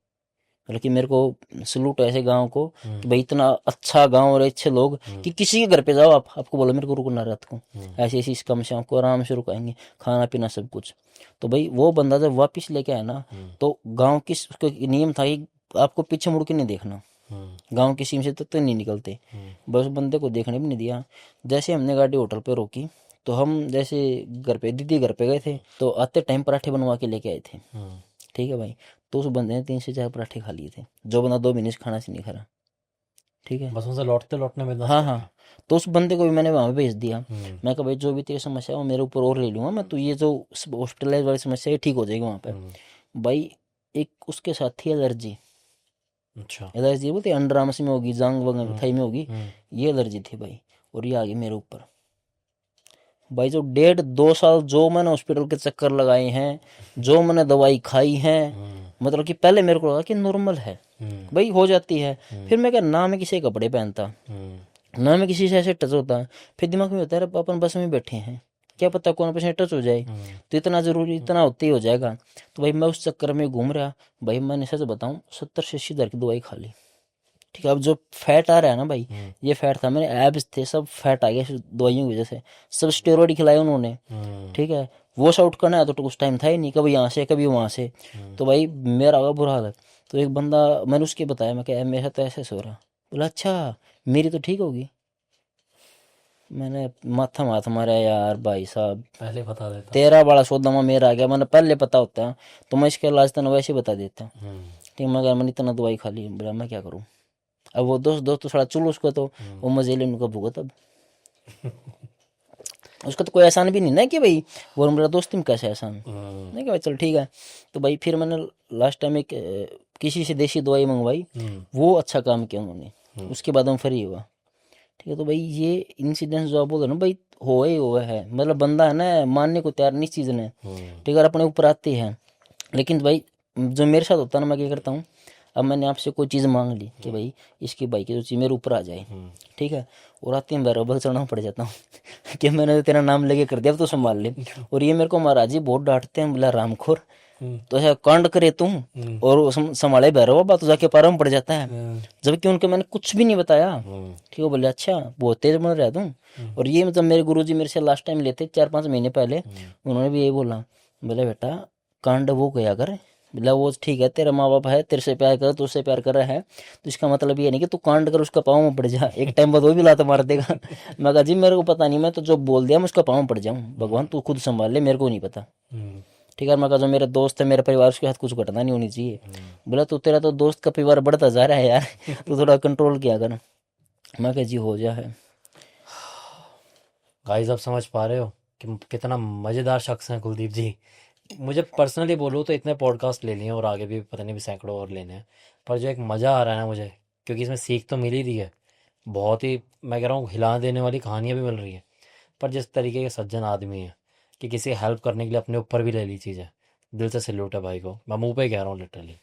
[SPEAKER 1] बल्कि मेरे को सलूट है ऐसे गांव को, कि भाई इतना अच्छा गांव और अच्छे लोग, कि किसी के घर पे जाओ आप, आपको बोलो मेरे को रुकना रात को, ऐसी ऐसी कम से आपको आराम से रुकाएंगे, खाना पीना सब कुछ। तो भाई वो बंदा जब वापस लेके आया ना, तो गांव की उसका नियम था कि आपको पीछे मुड़ के नहीं देखना, गांव की सीम से तो नहीं निकलते। बस बंदे को देखने भी नहीं दिया। जैसे हमने गाड़ी होटल पे रोकी, तो हम जैसे घर पे दीदी घर पे गए थे, तो आते टाइम पराठे बनवा के लेके आए थे। ठीक है भाई, तो उस बंदे ने 3 से 4 पराठे खा लिए थे, जो बंदा 2 महीने से खाना से नहीं खा रहा। ठीक है,
[SPEAKER 2] बस उनसे लौटते लौटने में
[SPEAKER 1] हाँ हाँ, तो उस बंदे को भी मैंने वहाँ पे भेज दिया। मैं कहा भाई जो भी तेरी समस्या है वो मेरे ऊपर और ले लूंगा मैं, तो ये जो हॉस्पिटलाइज वाली समस्या है ठीक हो जाएगी वहाँ पे। भाई एक उसके साथ थी एलर्जी।
[SPEAKER 2] अच्छा।
[SPEAKER 1] एलर्जी बोलते अंडर आर्म्स में होगी, जांग वगैरह थाई में होगी, ये एलर्जी थी भाई। और ये आ गई मेरे ऊपर। भाई जो 1.5-2 साल जो मैंने हॉस्पिटल के चक्कर लगाए हैं, जो मैंने दवाई खाई है, मतलब कि पहले मेरे को लगा कि नॉर्मल है भाई, हो जाती है। फिर मैं क्या, ना मैं किसी के कपड़े पहनता, ना मैं किसी से ऐसे टच होता। फिर दिमाग में होता है अरे अपन बस में बैठे हैं, क्या पता कौन पेशेंट टच हो जाए, तो इतना जरूरी, इतना होते ही हो जाएगा। तो भाई मैं उस चक्कर में घूम रहा। भाई मैंने सच बताऊं 70 से 80 हज़ार की दवाई खा ली। ठीक है, अब जो फैट आ रहा है ना भाई, ये फैट था, मेरे एब्स थे सब फैट आ गया दवाइयों की वजह से, सब स्टेरॉइड खिलाए उन्होंने। ठीक है, वो आउट करना है तो कुछ टाइम था ही नहीं, कभी यहाँ से कभी वहाँ से। तो भाई मेरा होगा बुरा हाल है। तो एक बंदा, मैंने उसके बताया, मैं क्या मेरे साथ ऐसे ऐसे हो रहा। बोला अच्छा मेरी तो ठीक होगी। मैंने माथा माथ मारा यार भाई साहब,
[SPEAKER 2] पहले बता देता।
[SPEAKER 1] तेरा बड़ा सौदा मेरा आ गया, मैंने पहले पता होता तो मैं इसके इलाज तो वैसे ही बता देता। ठीक, मगर मैंने इतना दवाई खा ली, बोला मैं क्या करूँ। अब वो दोस्त दोस्त तो थोड़ा चुल उसको तो वो मजे लेने का भुगत। अब उसका तो कोई एहसान भी नहीं ना कि भाई वो मेरा दोस्त में कैसे एहसान नहीं कि भाई चल ठीक है। तो भाई फिर मैंने लास्ट टाइम एक किसी से देसी दवाई मंगवाई, वो अच्छा काम किया उन्होंने, उसके बाद हम फ्री हुआ। ठीक है, तो भाई ये इंसिडेंस जो आप बोल रहे हो ना भाई, हो ही हुआ है, मतलब बंदा है ना मानने को तैयार नहीं चीज़ ने। ठीक है, अपने ऊपर आती है। लेकिन भाई जो मेरे साथ होता है ना, मैं क्या करता हूँ, अब मैंने आपसे कोई चीज़ मांग ली कि भाई इसकी बाइक की जो चीज़ मेरे ऊपर आ जाए, ठीक है, और आते हैं बराबर चढ़ना पड़ जाता हूँ कि मैंने तेरा नाम लेके कर दिया, अब तो संभाल ले। और ये मेरे को महाराज जी बहुत डांटते हैं, बोला रामखोर तो ऐसा कांड करे तुम और वो संभाले भैरव बात तो जाके पारा में पड़ जाता है, जबकि उनके मैंने कुछ भी नहीं बताया। ठीक है, बोले अच्छा बहुत तेज बन रहा तुम। और ये मतलब मेरे गुरुजी मेरे से लास्ट टाइम लेते 4-5 महीने पहले, उन्होंने भी यही बोला, बोले बेटा कांड वो गया कर, बोला वो ठीक है तेरा माँ बाप है, तेरे से प्यार कर, तुझसे प्यार कर रहा है, तो इसका मतलब ये नहीं कि तू कांड कर उसका पाँव में पड़ जा, एक टाइम बाद वो भी लात मार देगा। मैं कहा जी मेरे को पता नहीं, मैं तो जो बोल दिया मैं उसका पाँव में पड़ जाऊँ, भगवान तू खुद संभाल ले, मेरे को नहीं पता। ठीक है, मैं कहा जो मेरे दोस्त है मेरे परिवार उसके साथ कुछ घटना नहीं होनी चाहिए। बोला तो तेरा तो दोस्त का परिवार बढ़ता जा रहा है यार, तू थोड़ा कंट्रोल किया कर। मैं कहा जी हो जा है।
[SPEAKER 2] गाइस आप समझ पा रहे हो कि कितना मज़ेदार शख्स हैं कुलदीप जी। मुझे पर्सनली बोलो तो इतने पॉडकास्ट ले लिए और आगे भी पता नहीं भी सैकड़ों और लेने हैं, पर जो एक मज़ा आ रहा है ना मुझे, क्योंकि इसमें सीख तो मिल ही रही है, बहुत ही मैं कह रहा हूँ हिला देने वाली कहानियाँ भी मिल रही है। पर जिस तरीके के सज्जन आदमी है कि किसी हेल्प करने के लिए अपने ऊपर भी ले ली चीज़ें, दिल से सैल्यूट है भाई को, मैं मुंह पे कह रहा हूँ लिटरली।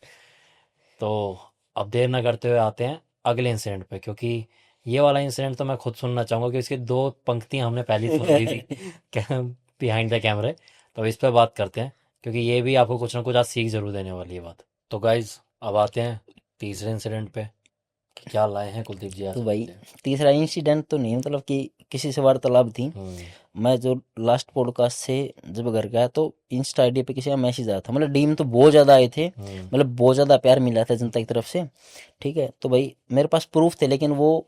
[SPEAKER 2] तो अब देर ना करते हुए आते हैं अगले इंसिडेंट पे, क्योंकि ये वाला इंसिडेंट तो मैं खुद सुनना चाहूँगा, क्योंकि इसकी 2 पंक्तियाँ हमने पहले सुन ली थी बिहाइंड द कैमरे। तो इस पे बात करते हैं, क्योंकि ये भी आपको कुछ ना कुछ आज सीख जरूर देने वाली है बात। तो गाइज अब आते हैं तीसरे इंसिडेंट पे कि क्या लाए हैं कुलदीप जी आज
[SPEAKER 1] तो
[SPEAKER 2] अपने
[SPEAKER 1] भाई
[SPEAKER 2] लिए।
[SPEAKER 1] तीसरा इंसिडेंट तो नहीं, मतलब कि किसी से वार्तालाप थी। मैं जो लास्ट पॉडकास्ट से जब घर गया तो इंस्टा आईडी पे किसी का मैसेज आया था, मतलब डीएम तो बहुत ज़्यादा आए थे, मतलब बहुत ज़्यादा प्यार मिला था जनता की तरफ से। ठीक है, तो भाई मेरे पास प्रूफ थे, लेकिन वो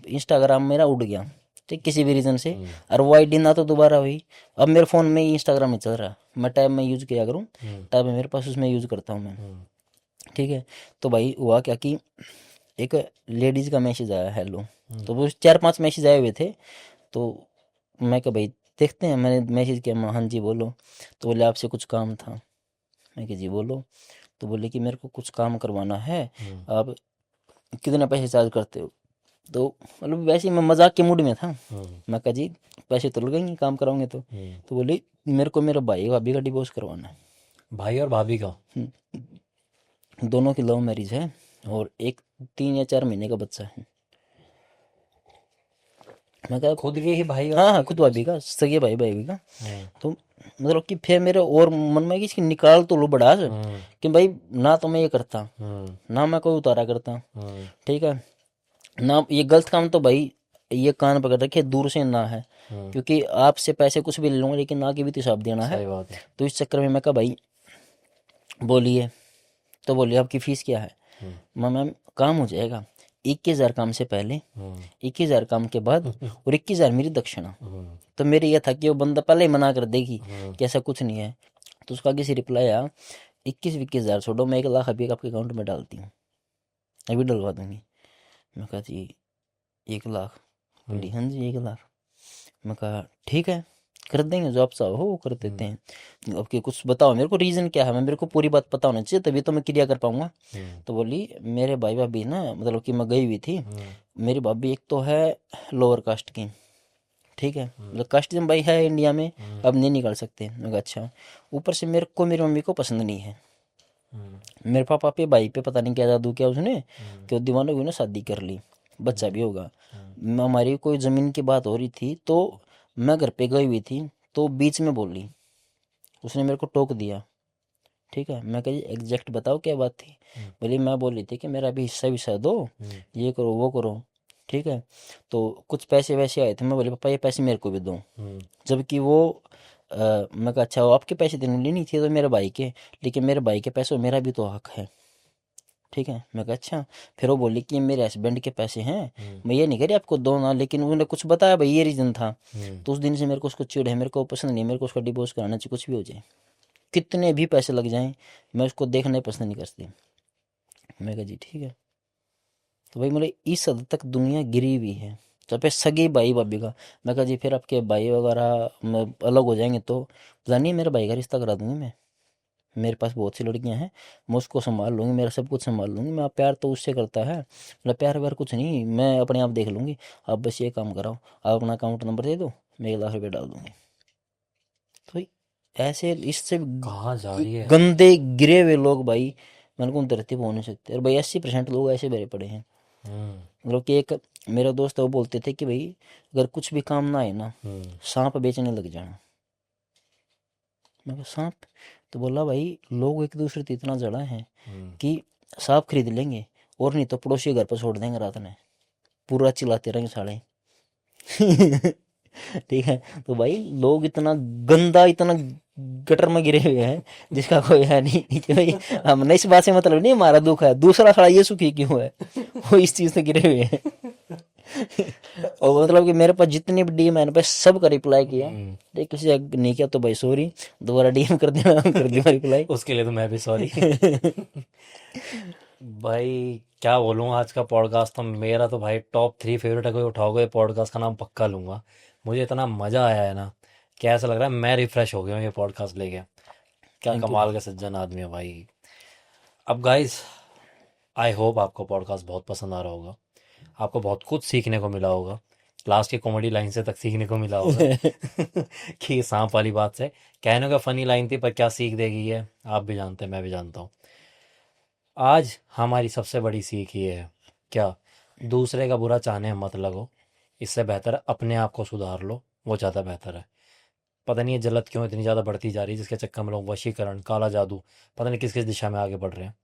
[SPEAKER 1] इंस्टाग्राम मेरा उड़ गया, ठीक किसी भी रीज़न से, और वो आईडी ना तो दोबारा हुई। अब मेरे फ़ोन में ही इंस्टाग्राम में चल रहा है, मैं टैब में यूज़ किया करूँ, टैब है मेरे पास, उसमें यूज़ करता हूँ मैं। ठीक है, तो भाई हुआ क्या कि एक लेडीज़ का मैसेज आया हेलो, तो वो 4-5 मैसेज आए हुए थे। तो मैं कहा भाई देखते हैं, मैंने मैसेज किया, हाँ जी बोलो। तो बोले आपसे कुछ काम था। मैं कहा जी बोलो। तो बोले कि मेरे को कुछ काम करवाना है, आप कितने पैसे चार्ज करते हो। तो मतलब वैसे ही मैं मजाक के मूड में था। मैं कहा जी पैसे तो लगेंगे काम कराओगे तो बोले मेरे को मेरे भाई भाभी का डिवोर्स करवाना है।
[SPEAKER 2] भाई और भाभी का?
[SPEAKER 1] दोनों की लव मैरिज है और एक 3 या 4 महीने का बच्चा है। मैं कहा
[SPEAKER 2] खुद के ही भाई और
[SPEAKER 1] हाँ हाँ
[SPEAKER 2] भाभी
[SPEAKER 1] खुद
[SPEAKER 2] का?
[SPEAKER 1] भाभी का, सगे भाई भाभी का। तो मतलब कि फिर मेरे और मन में कि इसकी निकाल तो लो बड़ा कि भाई ना तो मैं ये करता, ना मैं कोई उतारा करता। ठीक है ना, ये गलत काम तो भाई ये कान पकड़ रखे दूर से ना है, क्योंकि आपसे पैसे कुछ भी ले लूंगा लेकिन ना की भी तो हिसाब देना है।
[SPEAKER 2] सही बात है।
[SPEAKER 1] तो इस चक्कर में मैं कहा भाई बोलिए। तो बोलिए आपकी फीस क्या है। मैम काम हो जाएगा 21,000 काम से पहले, 21,000 काम के बाद और 21,000 मेरी दक्षिणा। तो मेरी यह था कि वो बंदा पहले ही मना कर देगी कि ऐसा कुछ नहीं है। तो उसका आगे से रिप्लाई आया 21,000 छोड़ो, मैं 1 लाख अभी आपके अकाउंट में डालती हूँ, अभी डलवा दूंगी। मैं कहा जी 1 लाख, बोली हाँ जी 1 लाख। मैं कहा ठीक है कर देंगे, जो आप चाहो वो कर देते हैं। अब कि कुछ बताओ मेरे को रीज़न क्या है, मैं मेरे को पूरी बात पता होना चाहिए तभी तो मैं क्लियर कर पाऊंगा। तो बोली मेरे भाई भाभी ना, मतलब कि मैं गई हुई थी, मेरी भाभी एक तो है लोअर कास्ट की, ठीक है, मतलब कास्टिज्म भाई है इंडिया में, अब नहीं निकाल सकते। मैं कहा अच्छा, ऊपर से मेरे को मेरी मम्मी को पसंद नहीं है, मेरे पापा पे भाई पे पता नहीं क्या जादू किया उसने कि वो दीवाने हुई ना शादी कर ली, बच्चा भी होगा। हमारी कोई ज़मीन की बात हो रही थी तो मैं घर पे गई हुई थी, तो बीच में बोली, उसने मेरे को टोक दिया। ठीक है, मैं कही एग्जैक्ट बताओ क्या बात थी। बोली मैं बोल रही थी कि मेरा भी हिस्सा विस्सा दो, ये करो वो करो। ठीक है, तो कुछ पैसे वैसे आए थे, मैं बोले पापा ये पैसे मेरे को भी दो। जबकि वो मैं कहा अच्छा वो आपके पैसे देने लिए नहीं थे तो मेरे भाई के, लेकिन मेरे भाई के पैसों मेरा भी तो हक है। ठीक है। मैं कहा अच्छा। फिर वो बोली कि मेरे हस्बैंड के पैसे हैं, मैं ये नहीं कह रही आपको दो ना, लेकिन उन्होंने कुछ बताया भाई, ये रीज़न था। तो उस दिन से मेरे को उसको चिढ़ है, मेरे को पसंद नहीं, मेरे को उसका डिवोर्स कराना चाहिए, कुछ भी हो जाए, कितने भी पैसे लग जाएं, मैं उसको देखना पसंद नहीं करती। मैं कहा जी ठीक है। तो भाई मेरे इस हद तक दुनिया गिरी हुई है। तो पे सगी भाई भाभी का, मैं कहा जी फिर आपके भाई वगैरह अलग हो जाएंगे तो पता नहीं, मेरे भाई का रिश्ता करा दूंगी मैं, मेरे पास बहुत सी लड़कियां हैं, मैं उसको संभाल लूंगी, मेरा सब कुछ संभाल लूंगी मैं। आप प्यार तो उससे करता है, मेरा प्यार व्यार कुछ नहीं, मैं अपने आप देख लूंगी। आप बस ये काम कराओ, आप अपना अकाउंट नंबर दे दो, मैं 1 लाख रुपये डाल दूंगी। तो भाई ऐसे इससे
[SPEAKER 2] कहाँ जा रही है।
[SPEAKER 1] गंदे गिरे हुए लोग भाई, मैंने को धरती पर हो नहीं सकते। और भाई 80% लोग ऐसे भरे पड़े हैं।
[SPEAKER 2] हम्म
[SPEAKER 1] मतलब कि एक मेरा दोस्त है, वो बोलते थे कि भाई अगर कुछ भी काम ना आए ना,
[SPEAKER 2] हम्म
[SPEAKER 1] सांप बेचने लग जाना। मैं कहा सांप? तो बोला भाई लोग एक दूसरे से इतना जड़ा है
[SPEAKER 2] हम्म
[SPEAKER 1] कि सांप खरीद लेंगे, और नहीं तो पड़ोसी के घर पर छोड़ देंगे रात में, पूरा चिल्लाते रहेंगे साले। ठीक है। तो भाई लोग इतना गंदा, इतना गटर में गिरे हुए हैं जिसका कोई है नहीं कि भाई हमने इस बात से मतलब नहीं, हमारा दुख है, दूसरा साला ये सुखी क्यों है, वो इस चीज से गिरे हुए हैं। और मतलब कि मेरे पास जितने भी डीएम है, पे सब का रिप्लाई किया। देख किसी ने नहीं किया तो भाई सॉरी, दोबारा डीएम कर देना, कर दिया रिप्लाई।
[SPEAKER 2] उसके लिए तो मैं भी सॉरी। भाई क्या बोलूँ, आज का पॉडकास्ट तो मेरा तो भाई टॉप 3 फेवरेट है। कोई उठाओगे पॉडकास्ट का नाम पक्का लूंगा। मुझे इतना मज़ा आया है ना कि ऐसा लग रहा है मैं रिफ्रेश हो गया हूँ ये पॉडकास्ट लेके। क्या
[SPEAKER 1] थैंक यू
[SPEAKER 2] कमाल
[SPEAKER 1] भाई।
[SPEAKER 2] का सज्जन आदमी है भाई। अब गाइस, आई होप आपको पॉडकास्ट बहुत पसंद आ रहा होगा, आपको बहुत कुछ सीखने को मिला होगा, लास्ट की कॉमेडी लाइन से तक सीखने को मिला होगा। कि सांप वाली बात से कहने का फनी लाइन थी, पर क्या सीख देगी ये आप भी जानते हैं, मैं भी जानता हूँ। आज हमारी सबसे बड़ी सीख ये है, क्या, दूसरे का बुरा चाहने में मत लगो, इससे बेहतर है अपने आप को सुधार लो, वो ज़्यादा बेहतर है। पता नहीं ये जलत क्यों इतनी ज़्यादा बढ़ती जा रही है, जिसके चक्कर में लोग वशीकरण, काला जादू, पता नहीं किस किस दिशा में आगे बढ़ रहे हैं।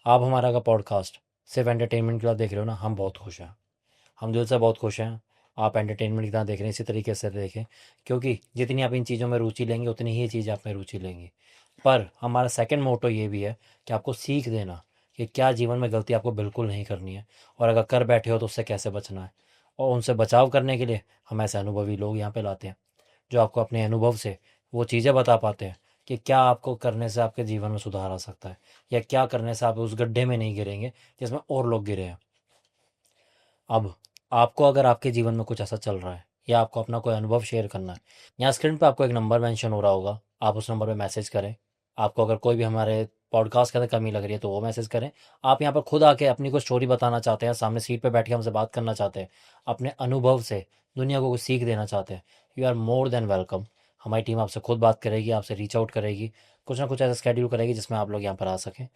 [SPEAKER 2] आप हमारा का पॉडकास्ट सिर्फ एंटरटेनमेंट के लिए देख रहे हो ना, हम बहुत खुश हैं, हम दिल से बहुत खुश हैं। आप एंटरटेनमेंट की तरह देख रहे हैं, इसी तरीके से देखें, क्योंकि जितनी आप इन चीज़ों में रुचि लेंगे उतनी ही ये चीज़ें आप में रुचि लेंगी। पर हमारा सेकंड मोटो ये भी है कि आपको सीख देना कि क्या जीवन में गलती आपको बिल्कुल नहीं करनी है, और अगर कर बैठे हो तो उससे कैसे बचना है। और उनसे बचाव करने के लिए हम ऐसे अनुभवी लोग यहाँ पे लाते हैं, जो आपको अपने अनुभव से वो चीज़ें बता पाते हैं कि क्या आपको करने से आपके जीवन में सुधार आ सकता है, या क्या करने से आप उस गड्ढे में नहीं गिरेंगे जिसमें और लोग गिरे हैं। अब आपको अगर आपके जीवन में कुछ ऐसा चल रहा है, या आपको अपना कोई अनुभव शेयर करना है, यहाँ स्क्रीन पे आपको एक नंबर मेंशन हो रहा होगा, आप उस नंबर पे मैसेज करें। आपको अगर कोई भी हमारे पॉडकास्ट के अंदर कमी लग रही है तो वो मैसेज करें। आप यहाँ पर खुद आके अपनी कोई स्टोरी बताना चाहते हैं, सामने सीट पे बैठ के हमसे बात करना चाहते हैं, अपने अनुभव से दुनिया को कुछ सीख देना चाहते हैं, you are more than welcome. हमारी टीम आपसे खुद बात करेगी, आपसे रीच आउट करेगी, कुछ ना कुछ ऐसा स्केड्यूल करेगी जिसमें आप लोग यहाँ पर आ सकें।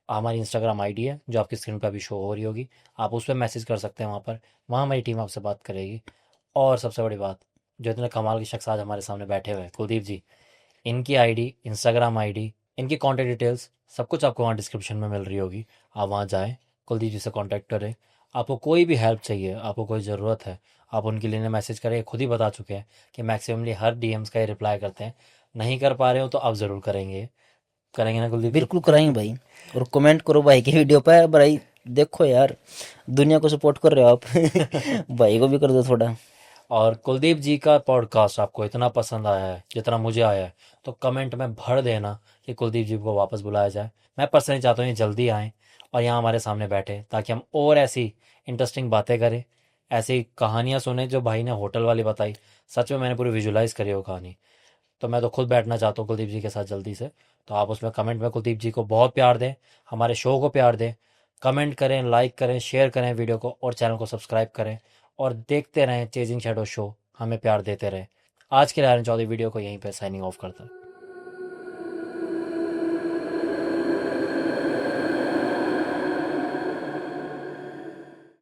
[SPEAKER 2] हमारी इंस्टाग्राम आईडी है जो आपकी स्क्रीन पर अभी शो हो रही होगी, आप उस पर मैसेज कर सकते हैं, वहाँ हमारी टीम आपसे बात करेगी। और सबसे बड़ी बात, जो इतने कमाल के शख्स आज हमारे सामने बैठे हुए हैं, कुलदीप जी, इनकी आईडी, इंस्टाग्राम आईडी, इनकी कॉन्टैक्ट डिटेल्स सब कुछ आपको वहाँ डिस्क्रिप्शन में मिल रही होगी। आप वहाँ जाएँ, कुलदीप जी से कॉन्टैक्ट करें। आपको कोई भी हेल्प चाहिए, आपको कोई ज़रूरत है, आप उनके लिए मैसेज करें। खुद ही बता चुके हैं कि मैक्सिममली हर डीएम्स का ही रिप्लाई करते हैं। नहीं कर पा रहे हो तो आप ज़रूर करेंगे, करेंगे ना कुलदीप जी?
[SPEAKER 1] बिल्कुल कराएंगे भाई। और कमेंट करो भाई की वीडियो पे भाई, देखो यार दुनिया को सपोर्ट कर रहे हो आप। भाई को भी कर दो थोड़ा।
[SPEAKER 2] और कुलदीप जी का पॉडकास्ट आपको इतना पसंद आया है जितना मुझे आया है, तो कमेंट में भर देना कि कुलदीप जी को वापस बुलाया जाए। मैं पर्सनली चाहता हूँ ये जल्दी आएँ और यहाँ हमारे सामने बैठे, ताकि हम और ऐसी इंटरेस्टिंग बातें करें, ऐसी कहानियाँ सुने जो भाई ने होटल वाली बताई। सच में मैंने पूरी विजुलाइज करी वो कहानी। तो मैं तो खुद बैठना चाहता हूँ कुलदीप जी के साथ जल्दी से। तो आप उसमें कमेंट में कुलदीप जी को बहुत प्यार दें, हमारे शो को प्यार दें, कमेंट करें, लाइक करें, शेयर करें वीडियो को, और चैनल को सब्सक्राइब करें, और देखते रहें चेजिंग शैडो शो, हमें प्यार देते रहें। आज के लिए आर्यन चौधरी वीडियो को यहीं पर साइनिंग ऑफ करता हूँ।